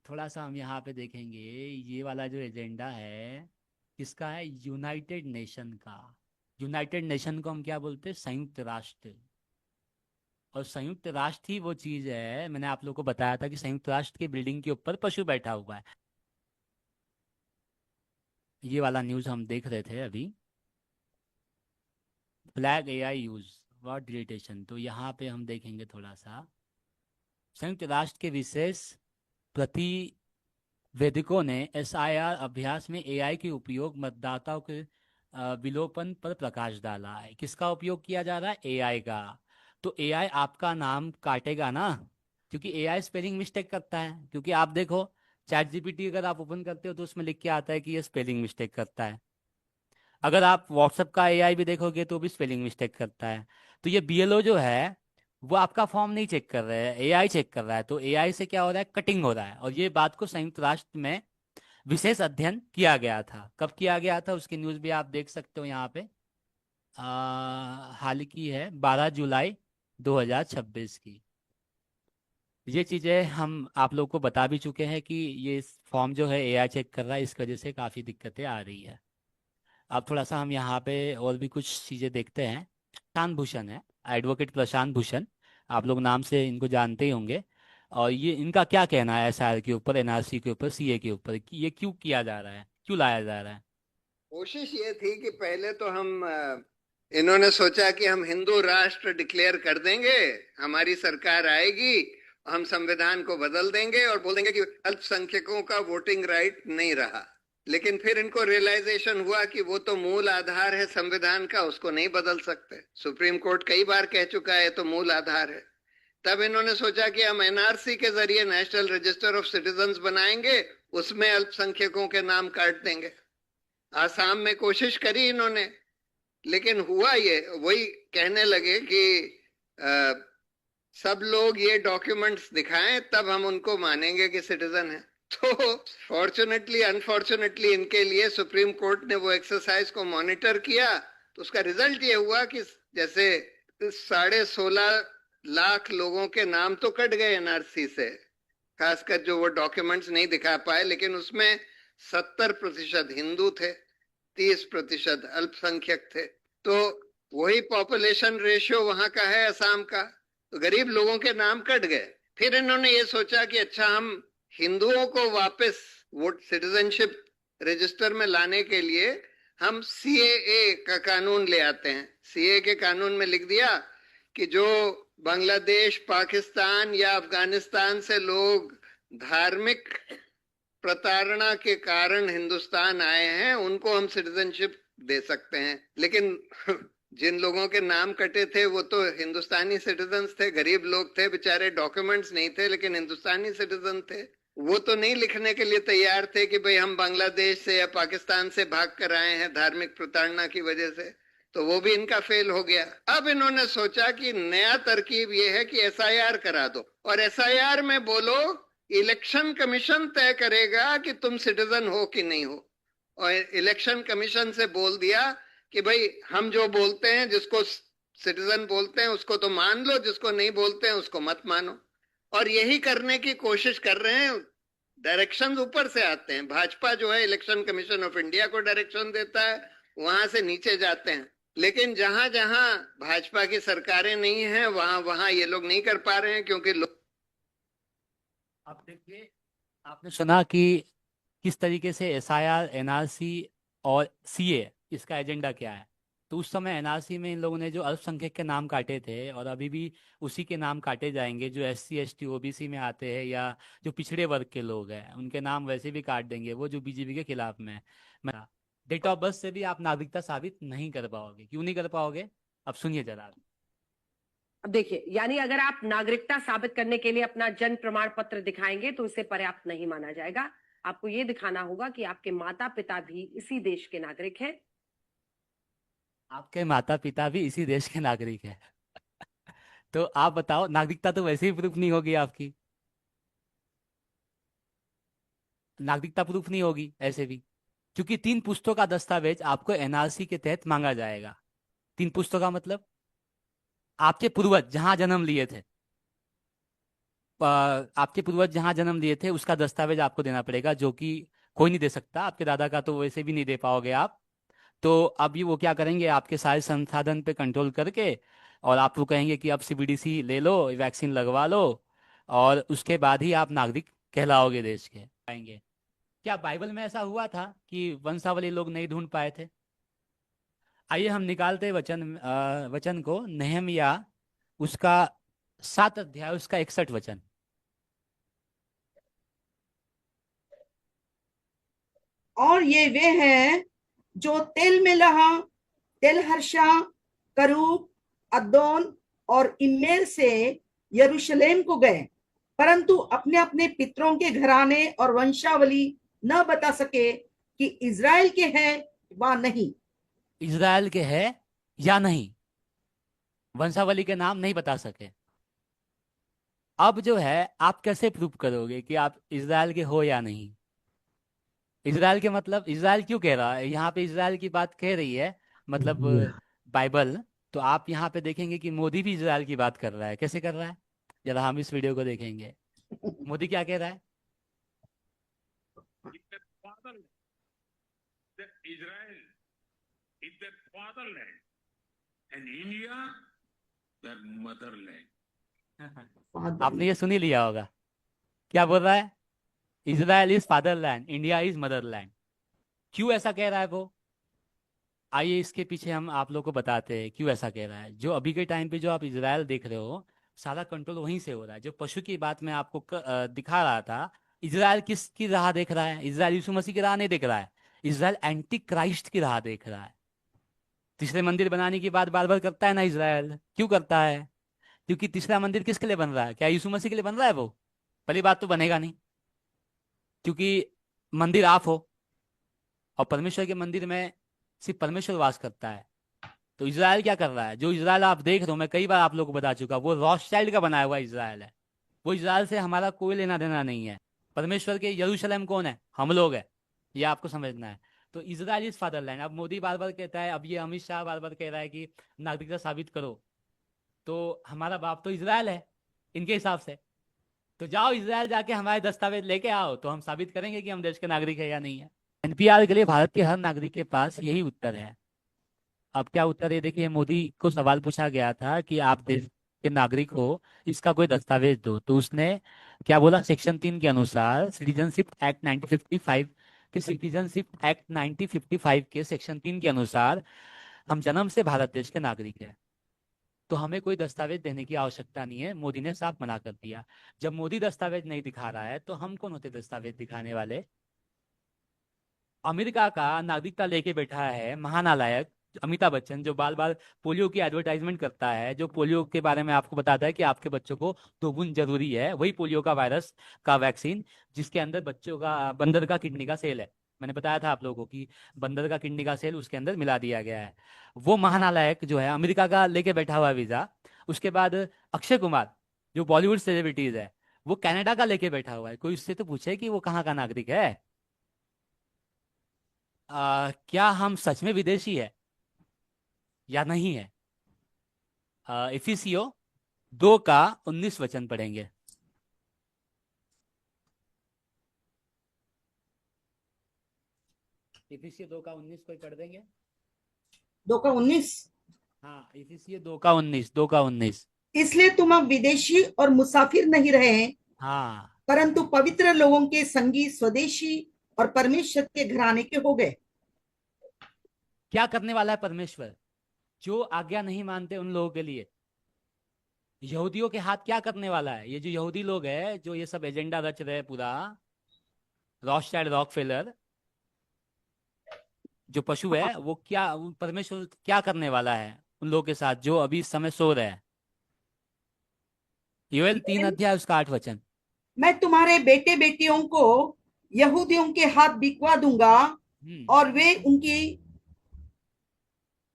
थोड़ा सा हम यहाँ पे देखेंगे। ये वाला जो एजेंडा है किसका है, यूनाइटेड नेशन का। यूनाइटेड नेशन को हम क्या बोलते हैं, संयुक्त राष्ट्र। और संयुक्त राष्ट्र ही वो चीज़ है, मैंने आप लोग को बताया था कि संयुक्त राष्ट्र की बिल्डिंग के ऊपर पशु बैठा हुआ है। ये वाला न्यूज़ हम देख रहे थे अभी, flag AI use word deletion. तो यहाँ पे हम देखेंगे थोड़ा सा, संयुक्त राष्ट्र के विशेष प्रतिवेदकों ने एसआईआर अभ्यास में एआई के उपयोग मतदाताओं के विलोपन पर प्रकाश डाला है। किसका उपयोग किया जा रहा है, एआई का। तो एआई आपका नाम काटेगा ना, क्योंकि एआई स्पेलिंग मिस्टेक करता है। क्योंकि आप देखो, चैट जीपीटी अगर आप ओपन करते हो तो उसमें लिख के आता है कि ये स्पेलिंग मिस्टेक करता है। अगर आप व्हाट्सएप का एआई भी देखोगे तो भी स्पेलिंग मिस्टेक करता है। तो ये बीएलओ जो है वो आपका फॉर्म नहीं चेक कर रहे हैं, एआई चेक कर रहा है। तो एआई से क्या हो रहा है, कटिंग हो रहा है। और ये बात को संयुक्त राष्ट्र में विशेष अध्ययन किया गया था। कब किया गया था, उसकी न्यूज़ भी आप देख सकते हो यहाँ पे। हाल की है, 12 जुलाई 2026 की। ये चीज़ें हम आप लोग को बता भी चुके हैं कि ये फॉर्म जो है एआई चेक कर रहा है, इस वजह से काफ़ी दिक्कतें आ रही है। अब थोड़ा सा हम यहाँ पे और भी कुछ चीज़ें देखते हैं। प्रशांत भूषण है, एडवोकेट प्रशांत भूषण, आप लोग नाम से इनको जानते ही होंगे। और ये इनका क्या कहना है एसआईआर के ऊपर, एनआरसी के ऊपर, सीए के ऊपर, कि ये क्यों किया जा रहा है, क्यों लाया जा रहा है। कोशिश ये थी कि पहले तो इन्होंने सोचा कि हम हिंदू राष्ट्र डिक्लेयर कर देंगे, हमारी सरकार आएगी, हम संविधान को बदल देंगे और बोल देंगे कि अल्पसंख्यकों का वोटिंग राइट नहीं रहा। लेकिन फिर इनको रियलाइजेशन हुआ कि वो तो मूल आधार है संविधान का, उसको नहीं बदल सकते। सुप्रीम कोर्ट कई बार कह चुका है तो मूल आधार है। तब इन्होंने सोचा कि हम एनआरसी के जरिए नेशनल रजिस्टर ऑफ सिटीजन्स बनाएंगे, उसमें अल्पसंख्यकों के नाम काट देंगे। आसाम में कोशिश करी इन्होंने, लेकिन हुआ ये, वही कहने लगे कि सब लोग ये डॉक्यूमेंट्स दिखाएं तब हम उनको मानेंगे कि सिटीजन है। तो फॉर्चुनेटली अनफॉर्चुनेटली इनके लिए सुप्रीम कोर्ट ने वो एक्सरसाइज को मॉनिटर किया, तो उसका रिजल्ट ये हुआ कि जैसे 16.5 लाख लोगों के नाम तो कट गए एनआरसी से, खासकर जो वो डॉक्यूमेंट्स नहीं दिखा पाए, लेकिन उसमें 70% हिंदू थे, 30% अल्पसंख्यक थे। तो वही पॉपुलेशन रेशियो वहां का है असम का, तो गरीब लोगों के नाम कट गए। फिर इन्होंने ये सोचा कि अच्छा हम हिंदुओं को वापस वोट सिटीजनशिप रजिस्टर में लाने के लिए हम सीएए का कानून ले आते हैं। सीएए के कानून में लिख दिया कि जो बांग्लादेश, पाकिस्तान या अफगानिस्तान से लोग धार्मिक प्रताड़ना के कारण हिंदुस्तान आए हैं उनको हम सिटीजनशिप दे सकते हैं। लेकिन जिन लोगों के नाम कटे थे वो तो हिंदुस्तानी सिटीजन्स थे, गरीब लोग थे बेचारे, डॉक्यूमेंट्स नहीं थे लेकिन हिंदुस्तानी सिटीजन थे। वो तो नहीं लिखने के लिए तैयार थे कि भाई हम बांग्लादेश से या पाकिस्तान से भाग कर आए हैं धार्मिक प्रताड़ना की वजह से, तो वो भी इनका फेल हो गया। अब इन्होंने सोचा कि नया तरकीब ये है कि एसआईआर करा दो, और एसआईआर में बोलो इलेक्शन कमीशन तय करेगा कि तुम सिटीजन हो कि नहीं हो। और इलेक्शन कमीशन से बोल दिया कि भाई हम जो बोलते हैं, जिसको सिटीजन बोलते हैं उसको तो मान लो, जिसको नहीं बोलते हैं उसको मत मानो। और यही करने की कोशिश कर रहे हैं। डायरेक्शंस ऊपर से आते हैं, भाजपा जो है इलेक्शन कमीशन ऑफ इंडिया को डायरेक्शन देता है, वहां से नीचे जाते हैं। लेकिन जहां जहां भाजपा की सरकारें नहीं हैं वहां वहां ये लोग नहीं कर पा रहे हैं, क्योंकि लोग। अब देखिए, आपने सुना कि किस तरीके से एसआईआर, एनआरसी और सीए इसका एजेंडा क्या है। तो उस समय एनआरसी में इन लोगों ने जो अल्पसंख्यक के नाम काटे थे और अभी भी उसी के नाम काटे जाएंगे, जो एससी एसटी ओबीसी में आते हैं या जो पिछड़े वर्ग के लोग हैं उनके नाम वैसे भी काट देंगे, वो जो बीजेपी के खिलाफ में है। डेट ऑफ बर्थ से भी आप नागरिकता साबित नहीं कर पाओगे। क्यों नहीं कर पाओगे, अब सुनिए जरा। अब देखिए, यानी अगर आप नागरिकता साबित करने के लिए अपना जन्म प्रमाण पत्र दिखाएंगे तो इसे पर्याप्त नहीं माना जाएगा। आपको ये दिखाना होगा कि आपके माता पिता भी इसी देश के नागरिक हैं। आपके माता पिता भी इसी देश के नागरिक हैं। तो आप बताओ, नागरिकता तो वैसे ही प्रूफ नहीं होगी आपकी, नागरिकता प्रूफ नहीं होगी ऐसे भी, क्योंकि 3 पुश्तों का दस्तावेज आपको एनआरसी के तहत मांगा जाएगा। 3 पुश्तों का मतलब आपके पूर्वज जहां जन्म लिए थे, आपके पूर्वज जहां जन्म लिए थे उसका दस्तावेज आपको देना पड़ेगा, जो कि कोई नहीं दे सकता। आपके दादा का तो वैसे भी नहीं दे पाओगे आप। तो अभी वो क्या करेंगे, आपके सारे संसाधन पे कंट्रोल करके और आपको कहेंगे कि अब सीबीडीसी ले लो, वैक्सीन लगवा लो, और उसके बाद ही आप नागरिक कहलाओगे देश के आएंगे। क्या बाइबल में ऐसा हुआ था कि वंशावली लोग नहीं ढूंढ पाए थे? आइए हम निकालते वचन को, नेहमिया उसका 7 अध्याय उसका 61 वचन। और ये वे हैं जो तेल मेलह, तेलहर्षा, करूब, अद्दोन और इम्मेर से यरूशलेम को गए, परंतु अपने अपने पितरों के घराने और वंशावली न बता सके कि इज़राइल के हैं वा नहीं। इज़राइल के हैं या नहीं, वंशावली के नाम नहीं बता सके। अब जो है आप कैसे प्रूव करोगे कि आप इज़राइल के हो या नहीं? इज़राइल के मतलब, इज़राइल क्यों कह रहा है यहाँ पे, इज़राइल की बात कह रही है मतलब बाइबल। तो आप यहाँ पे देखेंगे कि मोदी भी इज़राइल की बात कर रहा है। कैसे कर रहा है, जरा हम इस वीडियो को देखेंगे। मोदी क्या कह रहा है? Israel is their fatherland and India their motherland. आपने ये सुन ही लिया होगा, क्या बोल रहा है? Israel is fatherland, India is Motherland. क्यों ऐसा कह रहा है वो? आइए इसके पीछे हम आप लोग को बताते हैं क्यों ऐसा कह रहा है। जो अभी के टाइम पे जो आप इज़राइल देख रहे हो, सारा कंट्रोल वहीं से हो रहा है। जो पशु की बात मैं आपको दिखा रहा था, इज़राइल किसकी राह देख रहा है? इज़राइल यीशु मसीह की राह नहीं देख रहा है, इज़राइल एंटी क्राइस्ट की राह देख रहा है। तीसरे मंदिर बनाने की बात बार बार करता है ना इज़राइल। क्यों करता है? क्योंकि तीसरा मंदिर किसके लिए बन रहा है? क्या यीशु मसीह के लिए बन रहा है? वो पहली बात तो बनेगा नहीं, क्योंकि मंदिर आप हो और परमेश्वर के मंदिर में सिर्फ परमेश्वर वास करता है। तो इसराइल क्या कर रहा है? जो इसराइल आप देख रहे हो, मैं कई बार आप लोगों को बता चुका, वो रॉथशाइल्ड का बनाया हुआ इसराइल है। वो इसराइल से हमारा कोई लेना देना नहीं है। परमेश्वर के यरूशलेम कौन है? हम लोग है। ये आपको समझना है। तो इसराइल इज फादरलैंड। अब मोदी बार बार कहता है, अब ये अमित शाह बार बार कह रहा है कि नागरिकता साबित करो। तो हमारा बाप तो इसराइल है इनके हिसाब से। तो जाओ इसराइल जाके हमारे दस्तावेज लेके आओ, तो हम साबित करेंगे कि हम देश के नागरिक है या नहीं है। एनपीआर के लिए भारत के हर नागरिक के पास यही उत्तर है। अब क्या उत्तर है? देखिए, मोदी को सवाल पूछा गया था कि आप देश के नागरिक हो, इसका कोई दस्तावेज दो। तो उसने क्या बोला? सेक्शन 3 के अनुसार सिटीजनशिप एक्ट 1955 के सिटीजनशिप एक्ट 1955 के सेक्शन 3 के अनुसार हम जन्म से भारत देश के नागरिक हैं। तो हमें कोई दस्तावेज देने की आवश्यकता नहीं है। मोदी ने साफ मना कर दिया। जब मोदी दस्तावेज नहीं दिखा रहा है तो हम कौन होते दस्तावेज दिखाने वाले? अमेरिका का नागरिकता लेके बैठा है महानालायक अमिताभ बच्चन, जो बार बार पोलियो की एडवर्टाइजमेंट करता है, जो पोलियो के बारे में आपको बताता है कि आपके बच्चों को 2 बूंद जरूरी है। वही पोलियो का वायरस का वैक्सीन जिसके अंदर बच्चों का बंदर का किडनी का सेल है। मैंने बताया था आप लोगों को कि बंदर का किडनी का सेल उसके अंदर मिला दिया गया है। वो महानालायक जो है अमेरिका का लेके बैठा हुआ है वीजा। उसके बाद अक्षय कुमार जो बॉलीवुड सेलिब्रिटीज है, वो कनाडा का लेके बैठा हुआ है। कोई उससे तो पूछे कि वो कहाँ का नागरिक है? क्या हम सच में विदेशी है या नहीं है? इफिसियो 2 का 19 वचन पढ़ेंगे। इफिसियो 2 का 19 कोई पढ़ देंगे? 2 का 19। हाँ, इफिसियो 2 का 19, 2 का 19। इसलिए तुम अब विदेशी और मुसाफिर नहीं रहे, हाँ, परंतु पवित्र लोगों के संगी, स्वदेशी और परमेश्वर के घराने के हो गए। क्या करने वाला है परमेश्वर? जो आज्ञा नहीं मानते उन लोगों के लिए यहूदियों के हाथ क्या करने वाला है? ये जो यहूदी लोग हैं, जो ये सब एजेंडा रच रहे हैं पूरा, रॉथशाइल्ड, रॉकफेलर, जो पशु है, वो क्या परमेश्वर क्या करने वाला है उन लोगों के साथ जो अभी इस समय सो रहे हैं? योएल 3 अध्याय उसका 8 वचन। मैं तुम्हारे बेटे बेटियों को यहूदियों के हाथ बिकवा दूंगा और वे उनकी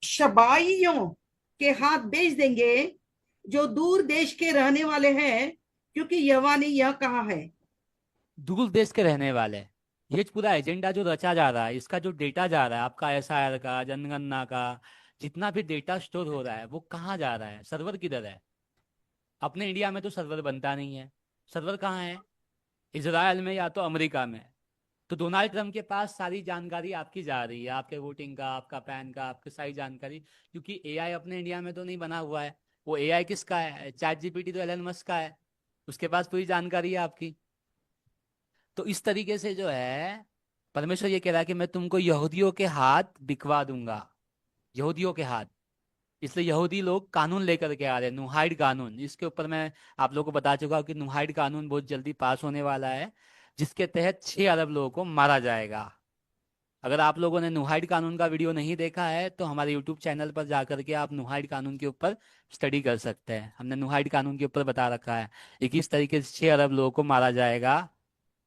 शबाइयों के हाथ बेच देंगे जो दूर देश के रहने वाले हैं, क्योंकि यहोवा ने यह कहा है। दूर देश के रहने वाले, ये पूरा एजेंडा जो रचा जा रहा है, इसका जो डेटा जा रहा है आपका एसआईआर का, जनगणना का, जितना भी डेटा स्टोर हो रहा है वो कहाँ जा रहा है? सर्वर किधर है? अपने इंडिया में तो सर्वर बनता नहीं है। सर्वर कहाँ है? इजराइल में या तो अमेरिका में। तो डोनाल्ड ट्रम्प के पास सारी जानकारी आपकी जा रही है, आपके वोटिंग का, आपका पैन का, आपकी सारी जानकारी, क्योंकि एआई अपने इंडिया में तो नहीं बना हुआ है। वो एआई किसका है? चैट जीपीटी तो एलन मस्क का है, उसके पास पूरी जानकारी है आपकी। तो इस तरीके से जो है परमेश्वर ये कह रहा है कि मैं तुमको यहूदियों के हाथ बिकवा दूंगा, यहूदियों के हाथ। इसलिए यहूदी लोग कानून लेकर के आ रहे हैं, नुहाइड कानून। इसके ऊपर मैं आप लोगों को बता चुका हूँ कि नुहाइड कानून बहुत जल्दी पास होने वाला है, जिसके तहत 6 अरब लोगों को मारा जाएगा। अगर आप लोगों ने नुहाइड कानून का वीडियो नहीं देखा है तो हमारे यूट्यूब चैनल पर जाकर के आप नुहाइड कानून के ऊपर स्टडी कर सकते हैं। हमने नुहाइड कानून के ऊपर बता रखा है कि किस तरीके से 6 अरब लोगों को मारा जाएगा,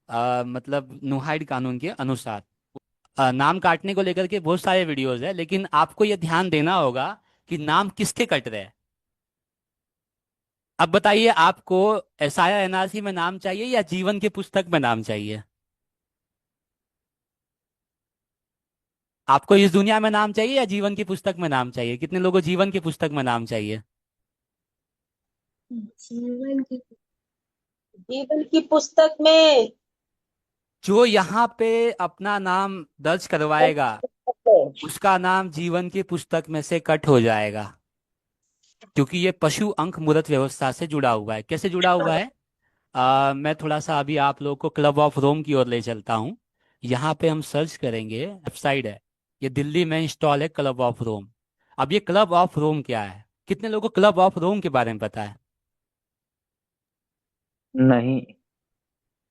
मतलब नुहाइड कानून के अनुसार। नाम काटने को लेकर के बहुत सारे वीडियोज है, लेकिन आपको यह ध्यान देना होगा कि नाम किसके कट रहे हैं। अब बताइए, आपको एसआईआर एनआरसी में नाम चाहिए या जीवन की पुस्तक में नाम चाहिए? आपको इस दुनिया में नाम चाहिए या जीवन की पुस्तक में नाम चाहिए? कितने लोगों को जीवन की पुस्तक में नाम चाहिए? जीवन की पुस्तक में। जो यहाँ पे अपना नाम दर्ज करवाएगा उसका नाम जीवन की पुस्तक में से कट हो जाएगा, क्योंकि ये पशु अंक मूर्त व्यवस्था से जुड़ा हुआ है। कैसे जुड़ा हुआ है? मैं थोड़ा सा अभी आप लोग को क्लब ऑफ रोम की ओर ले चलता हूँ। यहाँ पे हम सर्च करेंगे, वेबसाइट है, ये दिल्ली में इंस्टॉल है, क्लब ऑफ रोम। अब ये क्लब ऑफ रोम क्या है? कितने लोगों को क्लब ऑफ रोम के बारे में पता है? नहीं।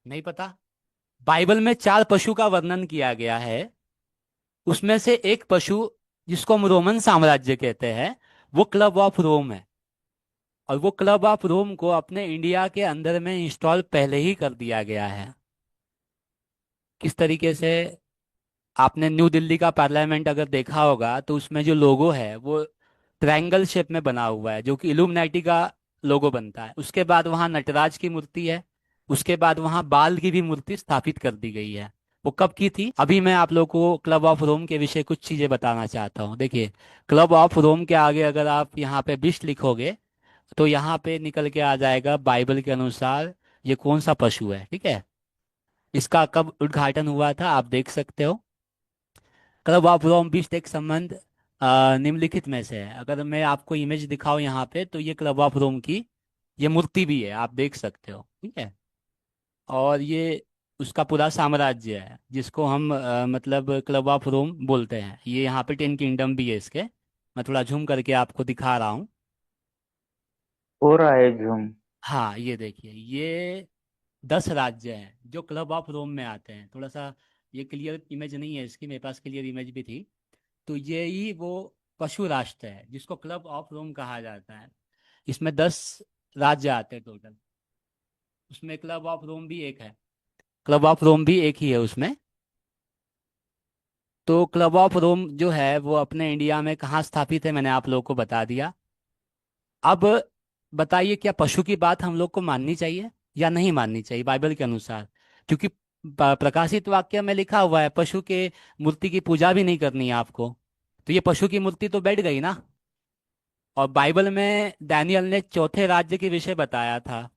नहीं पता? बाइबल में 4 पशु का वर्णन किया गया है। उसमें से एक पशु जिसको हम रोमन साम्राज्य कहते हैं वो क्लब ऑफ रोम है, और वो क्लब ऑफ रोम को अपने इंडिया के अंदर में इंस्टॉल पहले ही कर दिया गया है। किस तरीके से? आपने न्यू दिल्ली का पार्लियामेंट अगर देखा होगा तो उसमें जो लोगो है वो ट्रायंगल शेप में बना हुआ है, जो कि इल्यूमिनेटी का लोगो बनता है। उसके बाद वहां नटराज की मूर्ति है। उसके बाद वहां बाल की भी मूर्ति स्थापित कर दी गई है। वो कब की थी? अभी मैं आप लोगों को क्लब ऑफ रोम के विषय कुछ चीजें बताना चाहता हूँ। देखिए, क्लब ऑफ रोम के आगे अगर आप यहाँ पे विश्व लिखोगे तो यहाँ पे निकल के आ जाएगा बाइबल के अनुसार ये कौन सा पशु है। ठीक है, इसका कब उद्घाटन हुआ था आप देख सकते हो। क्लब ऑफ रोम विश्व एक संबंध निम्नलिखित में से है। अगर मैं आपको इमेज दिखाऊं यहाँ पे, तो ये क्लब ऑफ रोम की ये मूर्ति भी है, आप देख सकते हो। ठीक है, और ये उसका पूरा साम्राज्य है जिसको हम मतलब क्लब ऑफ रोम बोलते हैं। ये यहाँ पे 10 किंगडम भी है इसके। मैं थोड़ा झूम करके आपको दिखा रहा हूँ। हो रहा है झूम। हाँ, ये देखिए, ये 10 राज्य हैं जो क्लब ऑफ रोम में आते हैं। थोड़ा सा ये क्लियर इमेज नहीं है इसकी, मेरे पास क्लियर इमेज भी थी। तो ये ही वो पशु राष्ट्र है जिसको क्लब ऑफ रोम कहा जाता है। इसमें 10 राज्य आते हैं टोटल। उसमें क्लब ऑफ रोम भी एक है, क्लब ऑफ रोम भी एक ही है उसमें। तो क्लब ऑफ रोम जो है वो अपने इंडिया में कहाँ स्थापित है, मैंने आप लोगों को बता दिया। अब बताइए, क्या पशु की बात हम लोग को माननी चाहिए या नहीं माननी चाहिए बाइबल के अनुसार? क्योंकि प्रकाशित वाक्य में लिखा हुआ है पशु के मूर्ति की पूजा भी नहीं करनी है आपको। तो ये पशु की मूर्ति तो बैठ गई ना। और बाइबल में दानियल ने चौथे राज्य के विषय बताया था।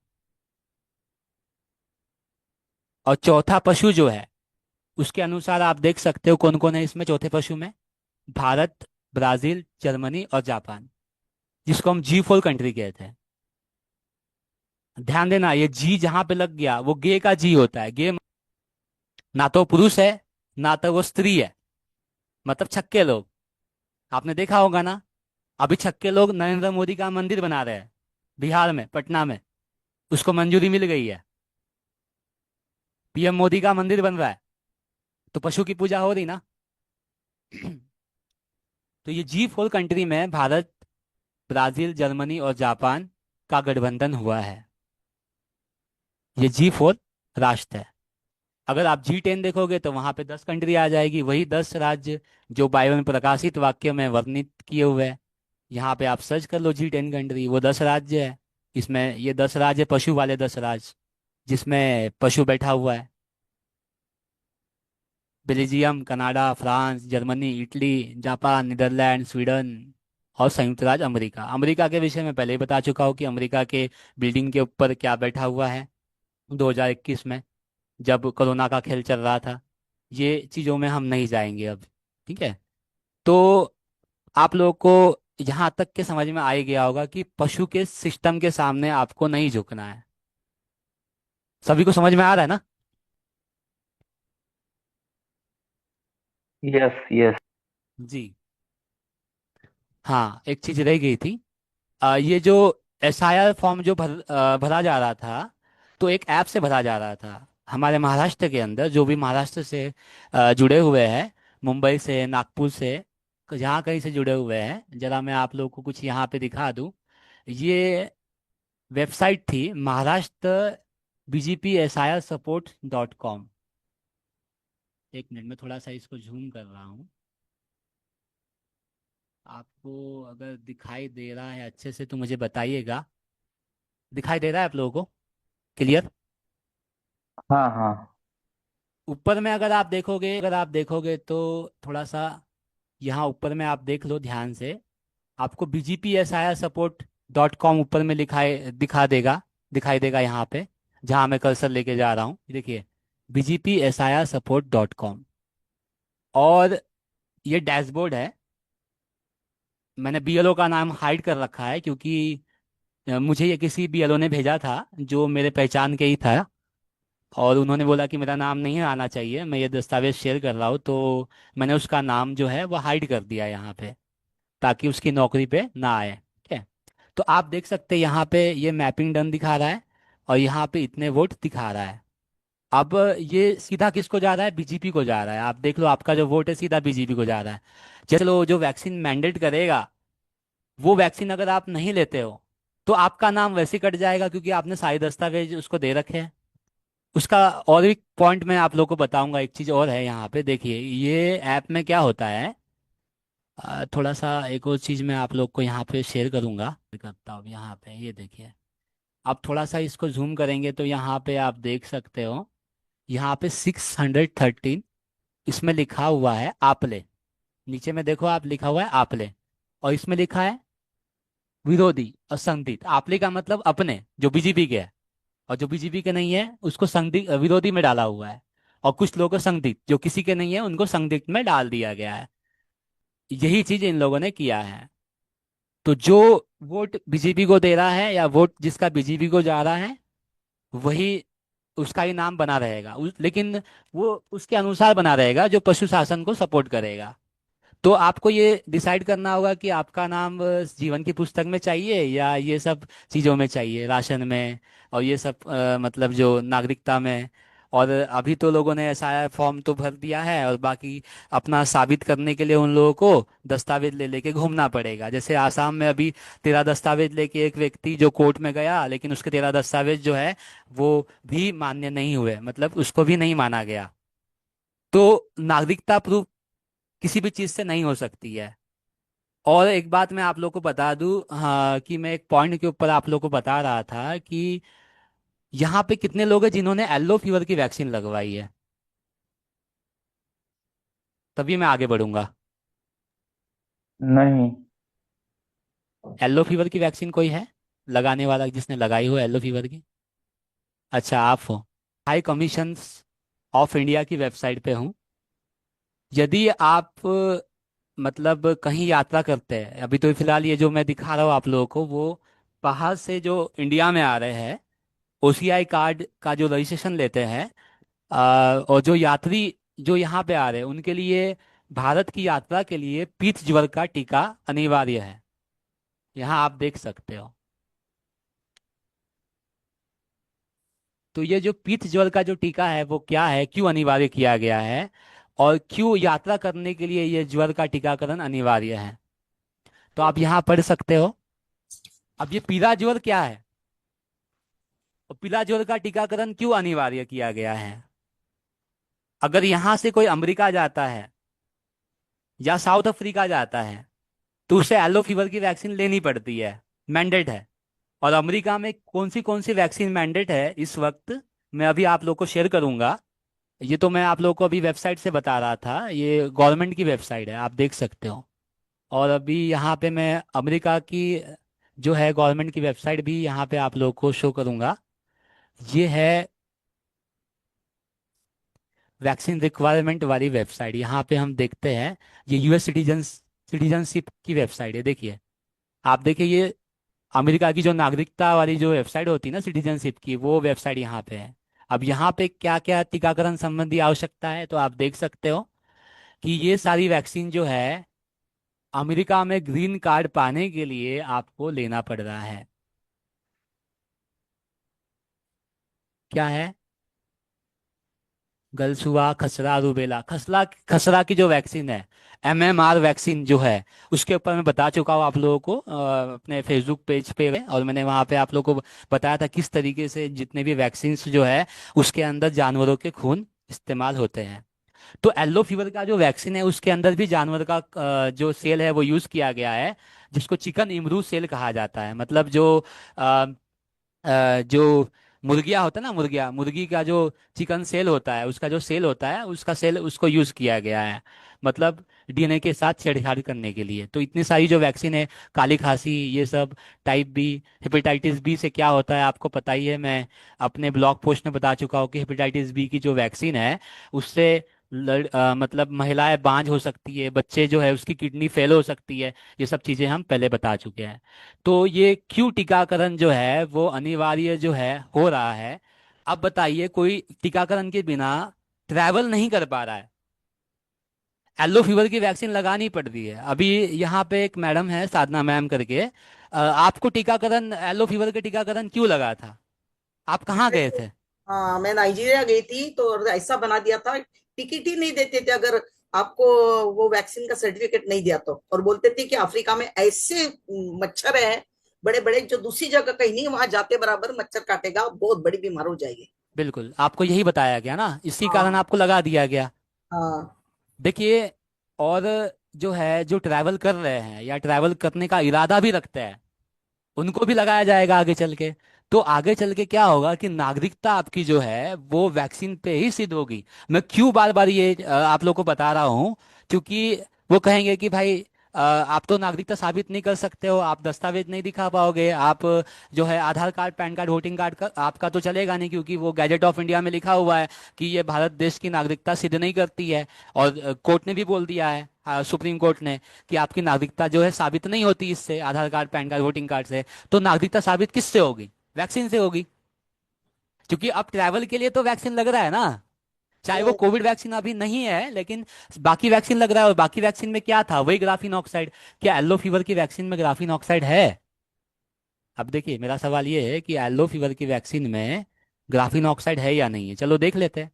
और चौथा पशु जो है उसके अनुसार आप देख सकते हो कौन कौन है इसमें चौथे पशु में। भारत, ब्राजील, जर्मनी और जापान, जिसको हम G4 कंट्री कहते हैं। ध्यान देना, ये जी जहां पे लग गया वो गे का जी होता है। गे ना तो पुरुष है ना तो वो स्त्री है, मतलब छक्के लोग। आपने देखा होगा ना, अभी छक्के लोग नरेंद्र मोदी का मंदिर बना रहे हैं बिहार में, पटना में। उसको मंजूरी मिल गई है, PM मोदी का मंदिर बन रहा है। तो पशु की पूजा हो रही ना। तो ये G4 कंट्री में भारत, ब्राजील, जर्मनी और जापान का गठबंधन हुआ है। ये G4 राष्ट्र है। अगर आप G10 देखोगे तो वहां पे 10 कंट्री आ जाएगी, वही 10 राज्य जो बाइबल में प्रकाशित वाक्य में वर्णित किए हुए हैं। यहाँ पे आप सर्च कर लो G10 कंट्री, वो 10 राज्य है। इसमें ये 10 राज्य पशु वाले 10 राज्य, जिसमें पशु बैठा हुआ है। Belgium, Canada, France, Germany, Italy, Japan, Netherlands, Sweden और संयुक्त राज्य अमेरिका। अमेरिका के विषय में पहले ही बता चुका हूँ कि अमेरिका के बिल्डिंग के ऊपर क्या बैठा हुआ है 2021 में, जब कोरोना का खेल चल रहा था। ये चीज़ों में हम नहीं जाएंगे अब। ठीक है, तो आप लोगों को यहाँ तक के समझ में आ ही गया होगा कि पशु के सिस्टम के सामने आपको नहीं झुकना है। सभी को समझ में आ रहा है ना? Yes yes. जी हाँ, एक चीज रह गई थी। ये जो SIR फॉर्म जो भरा जा रहा था, तो एक ऐप से भरा जा रहा था हमारे महाराष्ट्र के अंदर। जो भी महाराष्ट्र से जुड़े हुए हैं, मुंबई से, नागपुर से, जहाँ कहीं से जुड़े हुए हैं, जरा मैं आप लोगों को कुछ यहाँ पे दिखा दूँ। ये वेबसाइट थी महाराष्ट्र BJP SIR support.com। एक मिनट में थोड़ा सा इसको जूम कर रहा हूँ। आपको अगर दिखाई दे रहा है अच्छे से तो मुझे बताइएगा। दिखाई दे रहा है आप लोगों को क्लियर? हाँ हाँ। ऊपर में अगर आप देखोगे तो थोड़ा सा यहाँ ऊपर में आप देख लो ध्यान से। आपको BJP SIR support.com ऊपर में दिखाई देगा यहाँ पे, जहाँ मैं कर्सर लेके जा रहा हूँ। देखिए, BJP SIR support.com। और ये डैशबोर्ड है। मैंने BLO का नाम हाइड कर रखा है क्योंकि मुझे ये किसी BLO ने भेजा था जो मेरे पहचान के ही था, और उन्होंने बोला कि मेरा नाम नहीं आना चाहिए, मैं ये दस्तावेज शेयर कर रहा हूँ। तो मैंने उसका नाम जो है वो हाइड कर दिया यहाँ पे, ताकि उसकी नौकरी पे ना आए। ठीक है, तो आप देख सकते हैं यहाँ पे ये मैपिंग डन दिखा रहा है और यहाँ पे इतने वोट दिखा रहा है। अब ये सीधा किसको जा रहा है? BJP को जा रहा है। आप देख लो, आपका जो वोट है सीधा BJP को जा रहा है। चलो, जो वैक्सीन मैंडेट करेगा वो वैक्सीन अगर आप नहीं लेते हो तो आपका नाम वैसे ही कट जाएगा, क्योंकि आपने सारे दस्तावेज उसको दे रखे हैं। उसका और एक पॉइंट मैं आप लोगों को बताऊंगा। एक चीज और है यहाँ पे, देखिए ये ऐप में क्या होता है थोड़ा सा एक और चीज़ मैं आप लोग को यहाँ पे शेयर करूँगा, करता हूँ यहाँ पे, ये देखिए। आप थोड़ा सा इसको जूम करेंगे तो यहाँ पे आप देख सकते हो, यहाँ पे 613 इसमें लिखा हुआ है आपले। नीचे में देखो आप, लिखा हुआ है आपले, और इसमें लिखा है विरोधी और संदिग्ध। आपले का मतलब अपने, जो बीजेपी के है, और जो बीजेपी के नहीं है उसको संदिग्ध विरोधी में डाला हुआ है। और कुछ लोगों को संदिग्ध, जो किसी के नहीं है उनको संदिग्ध में डाल दिया गया है। यही चीज इन लोगों ने किया है। तो जो वोट बीजेपी को दे रहा है या वोट जिसका बीजेपी को जा रहा है, वही उसका ही नाम बना रहेगा, लेकिन वो उसके अनुसार बना रहेगा जो पशु शासन को सपोर्ट करेगा। तो आपको ये डिसाइड करना होगा कि आपका नाम जीवन की पुस्तक में चाहिए या ये सब चीज़ों में चाहिए, राशन में और ये सब मतलब जो नागरिकता में। और अभी तो लोगों ने ऐसा फॉर्म तो भर दिया है, और बाकी अपना साबित करने के लिए उन लोगों को दस्तावेज ले लेके घूमना पड़ेगा। जैसे आसाम में अभी 13 दस्तावेज लेके एक व्यक्ति जो कोर्ट में गया, लेकिन उसके 13 दस्तावेज जो है वो भी मान्य नहीं हुए, मतलब उसको भी नहीं माना गया। तो नागरिकता प्रूफ किसी भी चीज़ से नहीं हो सकती है। और एक बात मैं आप लोग को बता दूं, हाँ, कि मैं एक पॉइंट के ऊपर आप लोग को बता रहा था कि यहाँ पे कितने लोग हैं जिन्होंने येलो फीवर की वैक्सीन लगवाई है, तभी मैं आगे बढ़ूंगा। नहीं। येलो फीवर की वैक्सीन कोई है लगाने वाला, जिसने लगाई हो येलो फीवर की? अच्छा, आप हो। हाई कमीशन ऑफ इंडिया की वेबसाइट पे हूँ। यदि आप मतलब कहीं यात्रा करते हैं, अभी तो फिलहाल ये जो मैं दिखा रहा हूँ आप लोगों को, वो बाहर से जो इंडिया में आ रहे हैं, ओसीआई कार्ड का जो रजिस्ट्रेशन लेते हैं, और जो यात्री जो यहाँ पे आ रहे हैं उनके लिए भारत की यात्रा के लिए पीत ज्वर का टीका अनिवार्य है। यहाँ आप देख सकते हो। तो ये जो पीत ज्वर का जो टीका है वो क्या है, क्यों अनिवार्य किया गया है, और क्यों यात्रा करने के लिए ये ज्वर का टीकाकरण अनिवार्य है, तो आप यहाँ पढ़ सकते हो। अब ये पीला ज्वर क्या है, और पीला ज्वर का टीकाकरण क्यों अनिवार्य किया गया है? अगर यहाँ से कोई अमेरिका जाता है या साउथ अफ्रीका जाता है तो उसे येलो फीवर की वैक्सीन लेनी पड़ती है, मैंडेट है। और अमेरिका में कौन सी वैक्सीन मैंडेट है इस वक्त, मैं अभी आप लोग को शेयर करूंगा। ये तो मैं आप लोग को अभी वेबसाइट से बता रहा था, ये गवर्नमेंट की वेबसाइट है, आप देख सकते हो। और अभी यहाँ पे मैं अमेरिका की जो है गवर्नमेंट की वेबसाइट भी यहाँ पे आप लोग को शो करूंगा। ये है वैक्सीन रिक्वायरमेंट वाली वेबसाइट। यहाँ पे हम देखते हैं, ये यूएस सिटीजनशिप की वेबसाइट है। देखिए, आप देखिए, ये अमेरिका की जो नागरिकता वाली जो वेबसाइट होती है ना सिटीजनशिप की, वो वेबसाइट यहाँ पे है। अब यहाँ पे क्या क्या टीकाकरण संबंधी आवश्यकता है तो आप देख सकते हो कि ये सारी वैक्सीन जो है अमेरिका में ग्रीन कार्ड पाने के लिए आपको लेना पड़ रहा है। क्या है? गलसुआ, खसरा, रूबेला। खसरा खसरा की जो वैक्सीन है, एमएमआर वैक्सीन जो है, उसके ऊपर मैं बता चुका हूँ आप लोगों को अपने फेसबुक पेज पे, और मैंने वहाँ पे आप लोगों को बताया था किस तरीके से जितने भी वैक्सीन जो है उसके अंदर जानवरों के खून इस्तेमाल होते हैं। तो येलो फीवर का जो वैक्सीन है उसके अंदर भी जानवर का जो सेल है वो यूज़ किया गया है, जिसको चिकन इम्रू सेल कहा जाता है। मतलब जो मुर्गियाँ होता है ना, मुर्गी का जो चिकन सेल होता है, उसका जो सेल होता है, उसका सेल उसको यूज किया गया है, मतलब डीएनए के साथ छेड़छाड़ करने के लिए। तो इतनी सारी जो वैक्सीन है, काली खांसी, ये सब, टाइप बी, हेपेटाइटिस बी से क्या होता है आपको पता ही है, मैं अपने ब्लॉग पोस्ट में बता चुका हूँ कि हेपेटाइटिस बी की जो वैक्सीन है उससे मतलब महिलाएं बांझ हो सकती है, बच्चे जो है उसकी किडनी फेल हो सकती है। ये सब चीज़ें हम पहले बता चुके हैं। तो ये क्यों टीकाकरण जो है वो अनिवार्य जो है हो रहा है? अब बताइए, कोई टीकाकरण के बिना ट्रैवल नहीं कर पा रहा है, येलो फीवर की वैक्सीन लगानी पड़ रही है। अभी यहाँ पे एक मैडम है, साधना मैम करके, आपको टीकाकरण, येलो फीवर का टीकाकरण क्यों लगा था? आप कहाँ गए थे? हाँ, मैं नाइजीरिया गई थी तो ऐसा बना दिया था, टिकट ही नहीं देते थे अगर आपको वो वैक्सीन का सर्टिफिकेट नहीं दिया तो। और बोलते थे कि अफ्रीका में ऐसे मच्छर है बड़े बड़े, जो दूसरी जगह कहीं नहीं, वहां जाते बराबर मच्छर काटेगा, बहुत बड़ी बीमार हो जाएगी। बिल्कुल, आपको यही बताया गया ना, इसी कारण हाँ आपको लगा दिया गया। हाँ। देखिए, और जो है, जो ट्रैवल कर रहे हैं या ट्रैवल करने का इरादा भी रखते हैं, उनको भी लगाया जाएगा आगे चल के। तो आगे चल के क्या होगा कि नागरिकता आपकी जो है वो वैक्सीन पे ही सिद्ध होगी। मैं क्यों बार बार ये आप लोग को बता रहा हूँ, क्योंकि वो कहेंगे कि भाई आप तो नागरिकता साबित नहीं कर सकते हो, आप दस्तावेज नहीं दिखा पाओगे, आप जो है Aadhaar card, PAN card, voting card का आपका तो चलेगा नहीं, क्योंकि वो गैजेट ऑफ इंडिया में लिखा हुआ है कि ये भारत देश की नागरिकता सिद्ध नहीं करती है। और कोर्ट ने भी बोल दिया है, सुप्रीम कोर्ट ने, कि आपकी नागरिकता जो है साबित नहीं होती इससे, Aadhaar card, PAN card, voting card से। तो नागरिकता साबित किससे होगी? वैक्सीन से होगी। क्योंकि अब ट्रैवल के लिए तो वैक्सीन लग रहा है ना, चाहे वो कोविड वैक्सीन अभी नहीं है, लेकिन बाकी वैक्सीन लग रहा है। और बाकी वैक्सीन में क्या था? वही ग्राफीन ऑक्साइड। क्या येलो फीवर की वैक्सीन में ग्राफीन ऑक्साइड है? अब देखिए, मेरा सवाल ये है कि येलो फीवर की वैक्सीन में ग्राफीन ऑक्साइड है या नहीं है। चलो देख लेते हैं,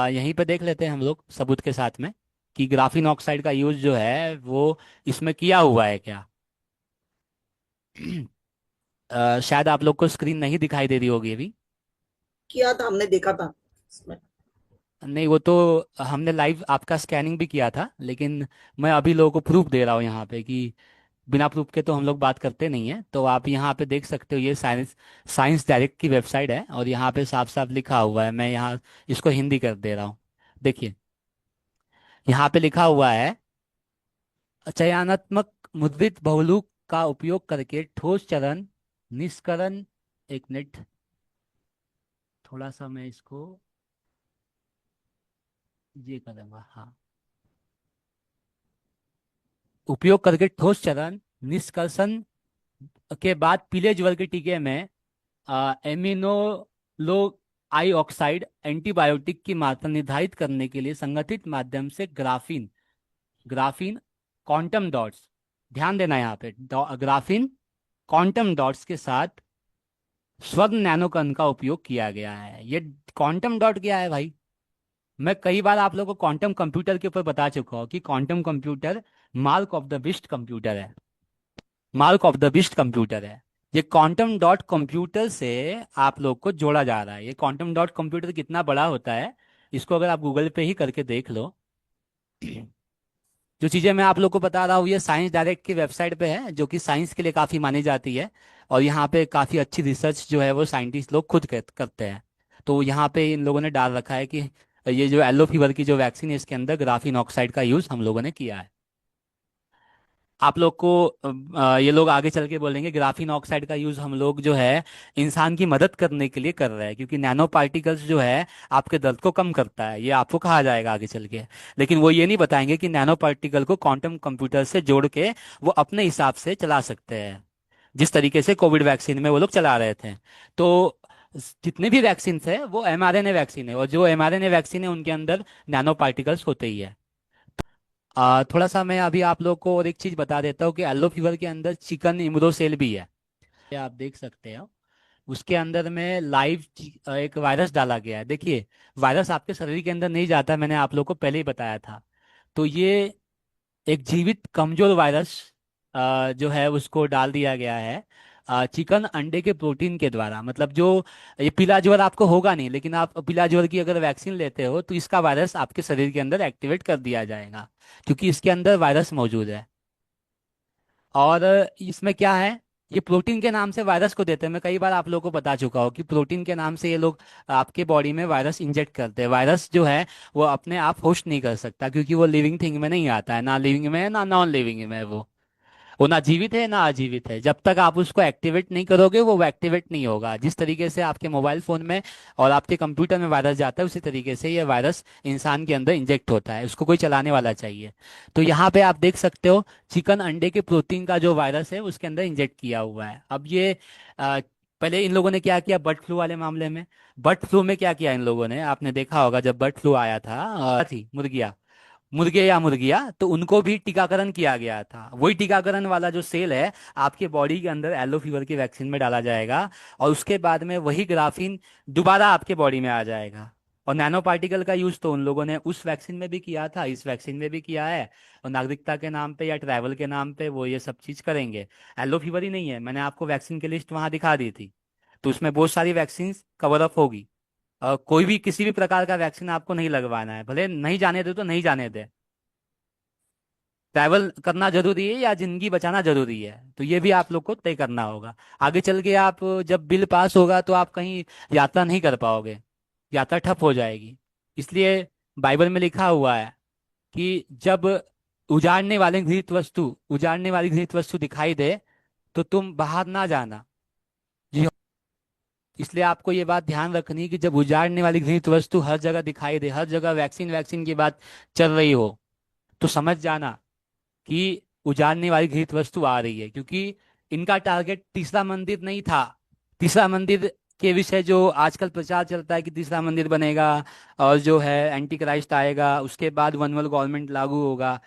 यहीं पे देख लेते हैं हम लोग सबूत के साथ में कि ग्राफीन ऑक्साइड का यूज जो है वो इसमें किया हुआ है क्या। शायद आप लोग को स्क्रीन नहीं दिखाई दे रही होगी अभी। किया था, हमने देखा था इसमें। नहीं, वो तो हमने लाइव आपका स्कैनिंग भी किया था, लेकिन मैं अभी लोगों को प्रूफ दे रहा हूँ यहाँ पे कि बिना प्रूफ के तो हम लोग बात करते नहीं है। तो आप यहाँ पे देख सकते हो, ये साइंस साइंस डायरेक्ट की वेबसाइट है और यहाँ पे साफ साफ लिखा हुआ है। मैं यहाँ इसको हिंदी कर दे रहा हूँ। देखिए, यहाँ पे लिखा हुआ है, चयनात्मक मुद्रित बहुलक का उपयोग करके ठोस चरण निष्करण। एक मिनट, थोड़ा सा मैं इसको ये करूंगा। हाँ, उपयोग करके ठोस चरण निष्कर्षण के बाद पीले ज्वर के टीके में एमिनोलो आई ऑक्साइड एंटीबायोटिक की मात्रा निर्धारित करने के लिए संगठित माध्यम से ग्राफीन ग्राफीन क्वांटम डॉट्स, ध्यान देना यहाँ पे, ग्राफीन क्वांटम डॉट्स के साथ स्वर्ण नैनोकण का उपयोग किया गया है। ये क्वांटम डॉट क्या है भाई? मैं कई बार आप लोगों को क्वांटम कंप्यूटर के ऊपर बता चुका हूँ कि quantum computer mark of the beast computer है। Mark of the beast computer है। ये क्वांटम डॉट कंप्यूटर से आप लोग को जोड़ा जा रहा है। ये क्वांटम डॉट कंप्यूटर कितना बड़ा होता है, इसको अगर आप गूगल पे ही करके देख लो। जो चीज़ें मैं आप लोग को बता रहा हूँ ये साइंस डायरेक्ट की वेबसाइट पे है, जो कि साइंस के लिए काफ़ी मानी जाती है। और यहाँ पे काफ़ी अच्छी रिसर्च जो है वो साइंटिस्ट लोग खुद करते हैं। तो यहाँ पे इन लोगों ने डाल रखा है कि ये जो येलो फीवर की जो वैक्सीन है इसके अंदर ग्राफीन ऑक्साइड का यूज़ हम लोगों ने किया है। आप लोग को ये लोग आगे चल के बोलेंगे ग्राफीन ऑक्साइड का यूज हम लोग जो है इंसान की मदद करने के लिए कर रहे हैं, क्योंकि नैनो पार्टिकल्स जो है आपके दर्द को कम करता है, ये आपको कहा जाएगा आगे चल के। लेकिन वो ये नहीं बताएंगे कि नैनो पार्टिकल को क्वांटम कंप्यूटर से जोड़ के वो अपने हिसाब से चला सकते हैं, जिस तरीके से कोविड वैक्सीन में वो लोग चला रहे थे। तो जितने भी वैक्सीन है वो mRNA वैक्सीन है, और जो mRNA वैक्सीन है उनके अंदर नैनो पार्टिकल्स होते ही है। थोड़ा सा मैं अभी आप लोग को और एक चीज बता देता हूँ कि येलो फीवर के अंदर चिकन इम्यूनो सेल भी है, ये आप देख सकते हो। उसके अंदर में लाइव एक वायरस डाला गया है। देखिए, वायरस आपके शरीर के अंदर नहीं जाता, मैंने आप लोग को पहले ही बताया था। तो ये एक जीवित कमजोर वायरस जो है उसको डाल दिया गया है चिकन अंडे के प्रोटीन के द्वारा। मतलब जो ये पीला ज्वर आपको होगा नहीं, लेकिन आप पीला ज्वर की अगर वैक्सीन लेते हो तो इसका वायरस आपके शरीर के अंदर एक्टिवेट कर दिया जाएगा, क्योंकि इसके अंदर वायरस मौजूद है। और इसमें क्या है, ये प्रोटीन के नाम से वायरस को देते हैं। मैं कई बार आप लोगों को बता चुका हूँ कि प्रोटीन के नाम से ये लोग आपके बॉडी में वायरस इंजेक्ट करते हैं। वायरस जो है वो अपने आप होस्ट नहीं कर सकता, क्योंकि वो लिविंग थिंग में नहीं आता है, ना लिविंग में है ना नॉन लिविंग में है। वो ना जीवित है ना अजीवित है। जब तक आप उसको एक्टिवेट नहीं करोगे वो एक्टिवेट नहीं होगा। जिस तरीके से आपके मोबाइल फोन में और आपके कंप्यूटर में वायरस जाता है, उसी तरीके से ये वायरस इंसान के अंदर इंजेक्ट होता है। उसको कोई चलाने वाला चाहिए। तो यहाँ पे आप देख सकते हो चिकन अंडे के प्रोटीन का जो वायरस है उसके अंदर इंजेक्ट किया हुआ है। अब ये पहले इन लोगों ने क्या किया बर्ड फ्लू वाले मामले में। बर्ड फ्लू में क्या किया इन लोगों ने, आपने देखा होगा जब बर्ड फ्लू आया था, थी मुर्गे या मुर्गिया, तो उनको भी टीकाकरण किया गया था। वही टीकाकरण वाला जो सेल है आपके बॉडी के अंदर येलो फीवर की वैक्सीन में डाला जाएगा, और उसके बाद में वही ग्राफीन दोबारा आपके बॉडी में आ जाएगा। और नैनो पार्टिकल का यूज तो उन लोगों ने उस वैक्सीन में भी किया था, इस वैक्सीन में भी किया है। और नागरिकता के नाम पे या ट्रैवल के नाम पे वो ये सब चीज करेंगे। येलो फीवर ही नहीं है, मैंने आपको वैक्सीन की लिस्ट वहां दिखा दी थी, तो उसमें बहुत सारी वैक्सीन कवर अप होगी। कोई भी किसी भी प्रकार का वैक्सीन आपको नहीं लगवाना है, भले नहीं जाने दे तो नहीं जाने दे। ट्रैवल करना जरूरी है या जिंदगी बचाना जरूरी है, तो ये भी आप लोग को तय करना होगा। आगे चल के आप जब बिल पास होगा तो आप कहीं यात्रा नहीं कर पाओगे, यात्रा ठप हो जाएगी। इसलिए बाइबल में लिखा हुआ है कि जब उजाड़ने वाली घृत वस्तु दिखाई दे तो तुम बाहर ना जाना। जी हाँ। इसलिए आपको ये बात ध्यान रखनी है कि जब उजाड़ने वाली घृत वस्तु हर जगह दिखाई दे, हर जगह वैक्सीन वैक्सीन की बात चल रही हो, तो समझ जाना कि उजाड़ने वाली घृत वस्तु आ रही है। क्योंकि इनका टारगेट तीसरा मंदिर नहीं था। तीसरा मंदिर के विषय जो आजकल प्रचार चलता है कि तीसरा मंदिर बनेगा और जो है एंटी क्राइस्ट आएगा, उसके बाद वन वर्ल्ड गवर्नमेंट लागू होगा,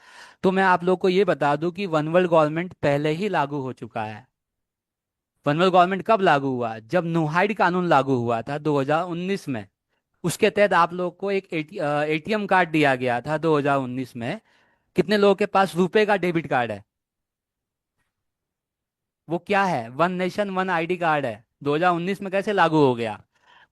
तो मैं आप लोग को ये बता दूं कि वन वर्ल्ड गवर्नमेंट पहले ही लागू हो चुका है। वन वर्ल्ड गवर्नमेंट कब लागू हुआ? जब नोहाइड कानून लागू हुआ था 2019 में। उसके तहत आप लोग को एक एटीएम कार्ड दिया गया था 2019 में। कितने लोगों के पास रुपए का डेबिट कार्ड है? वो क्या है? One nation one ID card है। 2019 में कैसे लागू हो गया?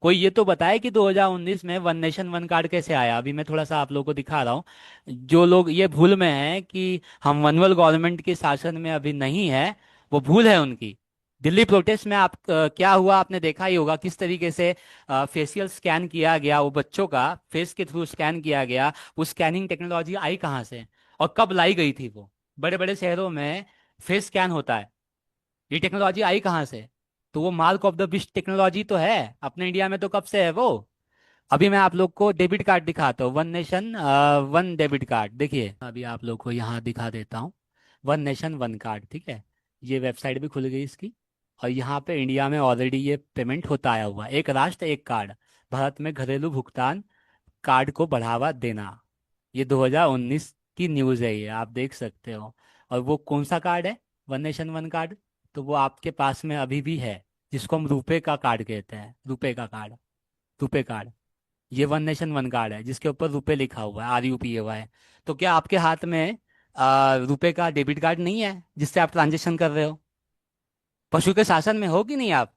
कोई ये तो बताए कि 2019 में वन नेशन वन कार्ड कैसे आया। अभी मैं थोड़ा सा आप लोगों को दिखा रहा हूँ। जो लोग ये भूल में हैं कि हम वन वर्ल्ड गवर्नमेंट के शासन में अभी नहीं है, वो भूल है उनकी। दिल्ली प्रोटेस्ट में आप क्या हुआ आपने देखा ही होगा, किस तरीके से फेशियल स्कैन किया गया, वो बच्चों का फेस के थ्रू स्कैन किया गया। वो स्कैनिंग टेक्नोलॉजी आई कहाँ से और कब लाई गई थी? वो बड़े बड़े शहरों में फेस स्कैन होता है, ये टेक्नोलॉजी आई कहाँ से? तो वो mark of the beast technology तो है अपने इंडिया में, तो कब से है वो। अभी मैं आप लोग को डेबिट कार्ड दिखाता हूँ, one nation one debit card. देखिए अभी आप लोग को यहाँ दिखा देता हूँ, वन नेशन वन कार्ड। ठीक है, ये वेबसाइट भी खुल गई इसकी, और यहाँ पे इंडिया में ऑलरेडी ये पेमेंट होता आया हुआ है। एक राष्ट्र एक कार्ड, भारत में घरेलू भुगतान कार्ड को बढ़ावा देना। ये 2019 की न्यूज़ है, ये आप देख सकते हो। और वो कौन सा कार्ड है? One nation one card. तो वो आपके पास में अभी भी है, जिसको हम रुपए का कार्ड कहते हैं। रुपए का कार्ड, रुपए कार्ड, ये वन नेशन वन कार्ड है जिसके ऊपर रुपए लिखा हुआ है, RUPAY। तो क्या आपके हाथ में रुपए का डेबिट कार्ड नहीं है जिससे आप ट्रांजेक्शन कर रहे हो? पशु के शासन में हो कि नहीं आप?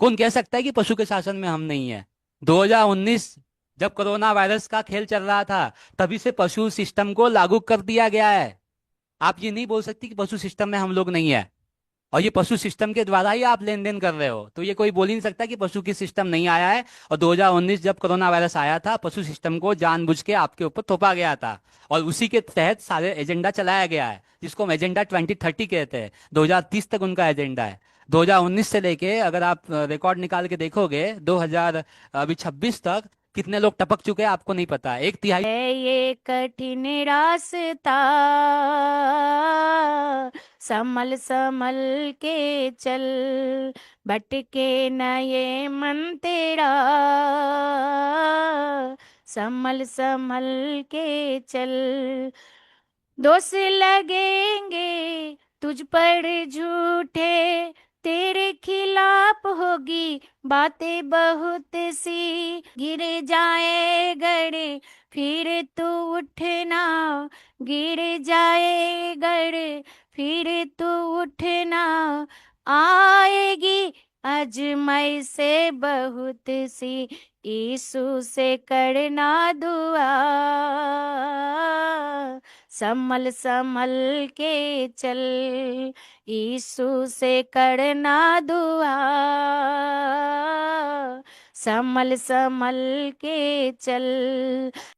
कौन कह सकता है कि पशु के शासन में हम नहीं है? 2019 जब कोरोना वायरस का खेल चल रहा था, तभी से पशु सिस्टम को लागू कर दिया गया है। आप ये नहीं बोल सकती कि पशु सिस्टम में हम लोग नहीं है, और ये पशु सिस्टम के द्वारा ही आप लेन देन कर रहे हो। तो ये कोई बोल ही नहीं सकता कि पशु की सिस्टम नहीं आया है। और 2019 जब कोरोना वायरस आया था, पशु सिस्टम को जानबूझ के आपके ऊपर थोपा गया था, और उसी के तहत सारे एजेंडा चलाया गया है, जिसको हम एजेंडा 2030 कहते हैं। 2030 तक उनका एजेंडा है। 2019 से लेके अगर आप रिकॉर्ड निकाल के देखोगे 2026 तक कितने लोग टपक चुके हैं आपको नहीं पता। एक तिहाई है ये कठिन रास्ता, संभल संभल के चल, भटके न ये मन तेरा, संभल संभल के चल। दोष लगेंगे तुझ पर झूठे, तेरे खिलाफ होगी बातें बहुत सी, गिर जाए गड़े फिर तू उठना, गिर जाए गड़े फिर तू उठना, आएगी अजमाइशें बहुत सी, यीशु से करना दुआ, संभल संभल के चल, यीशु से करना दुआ, संभल संभल के चल।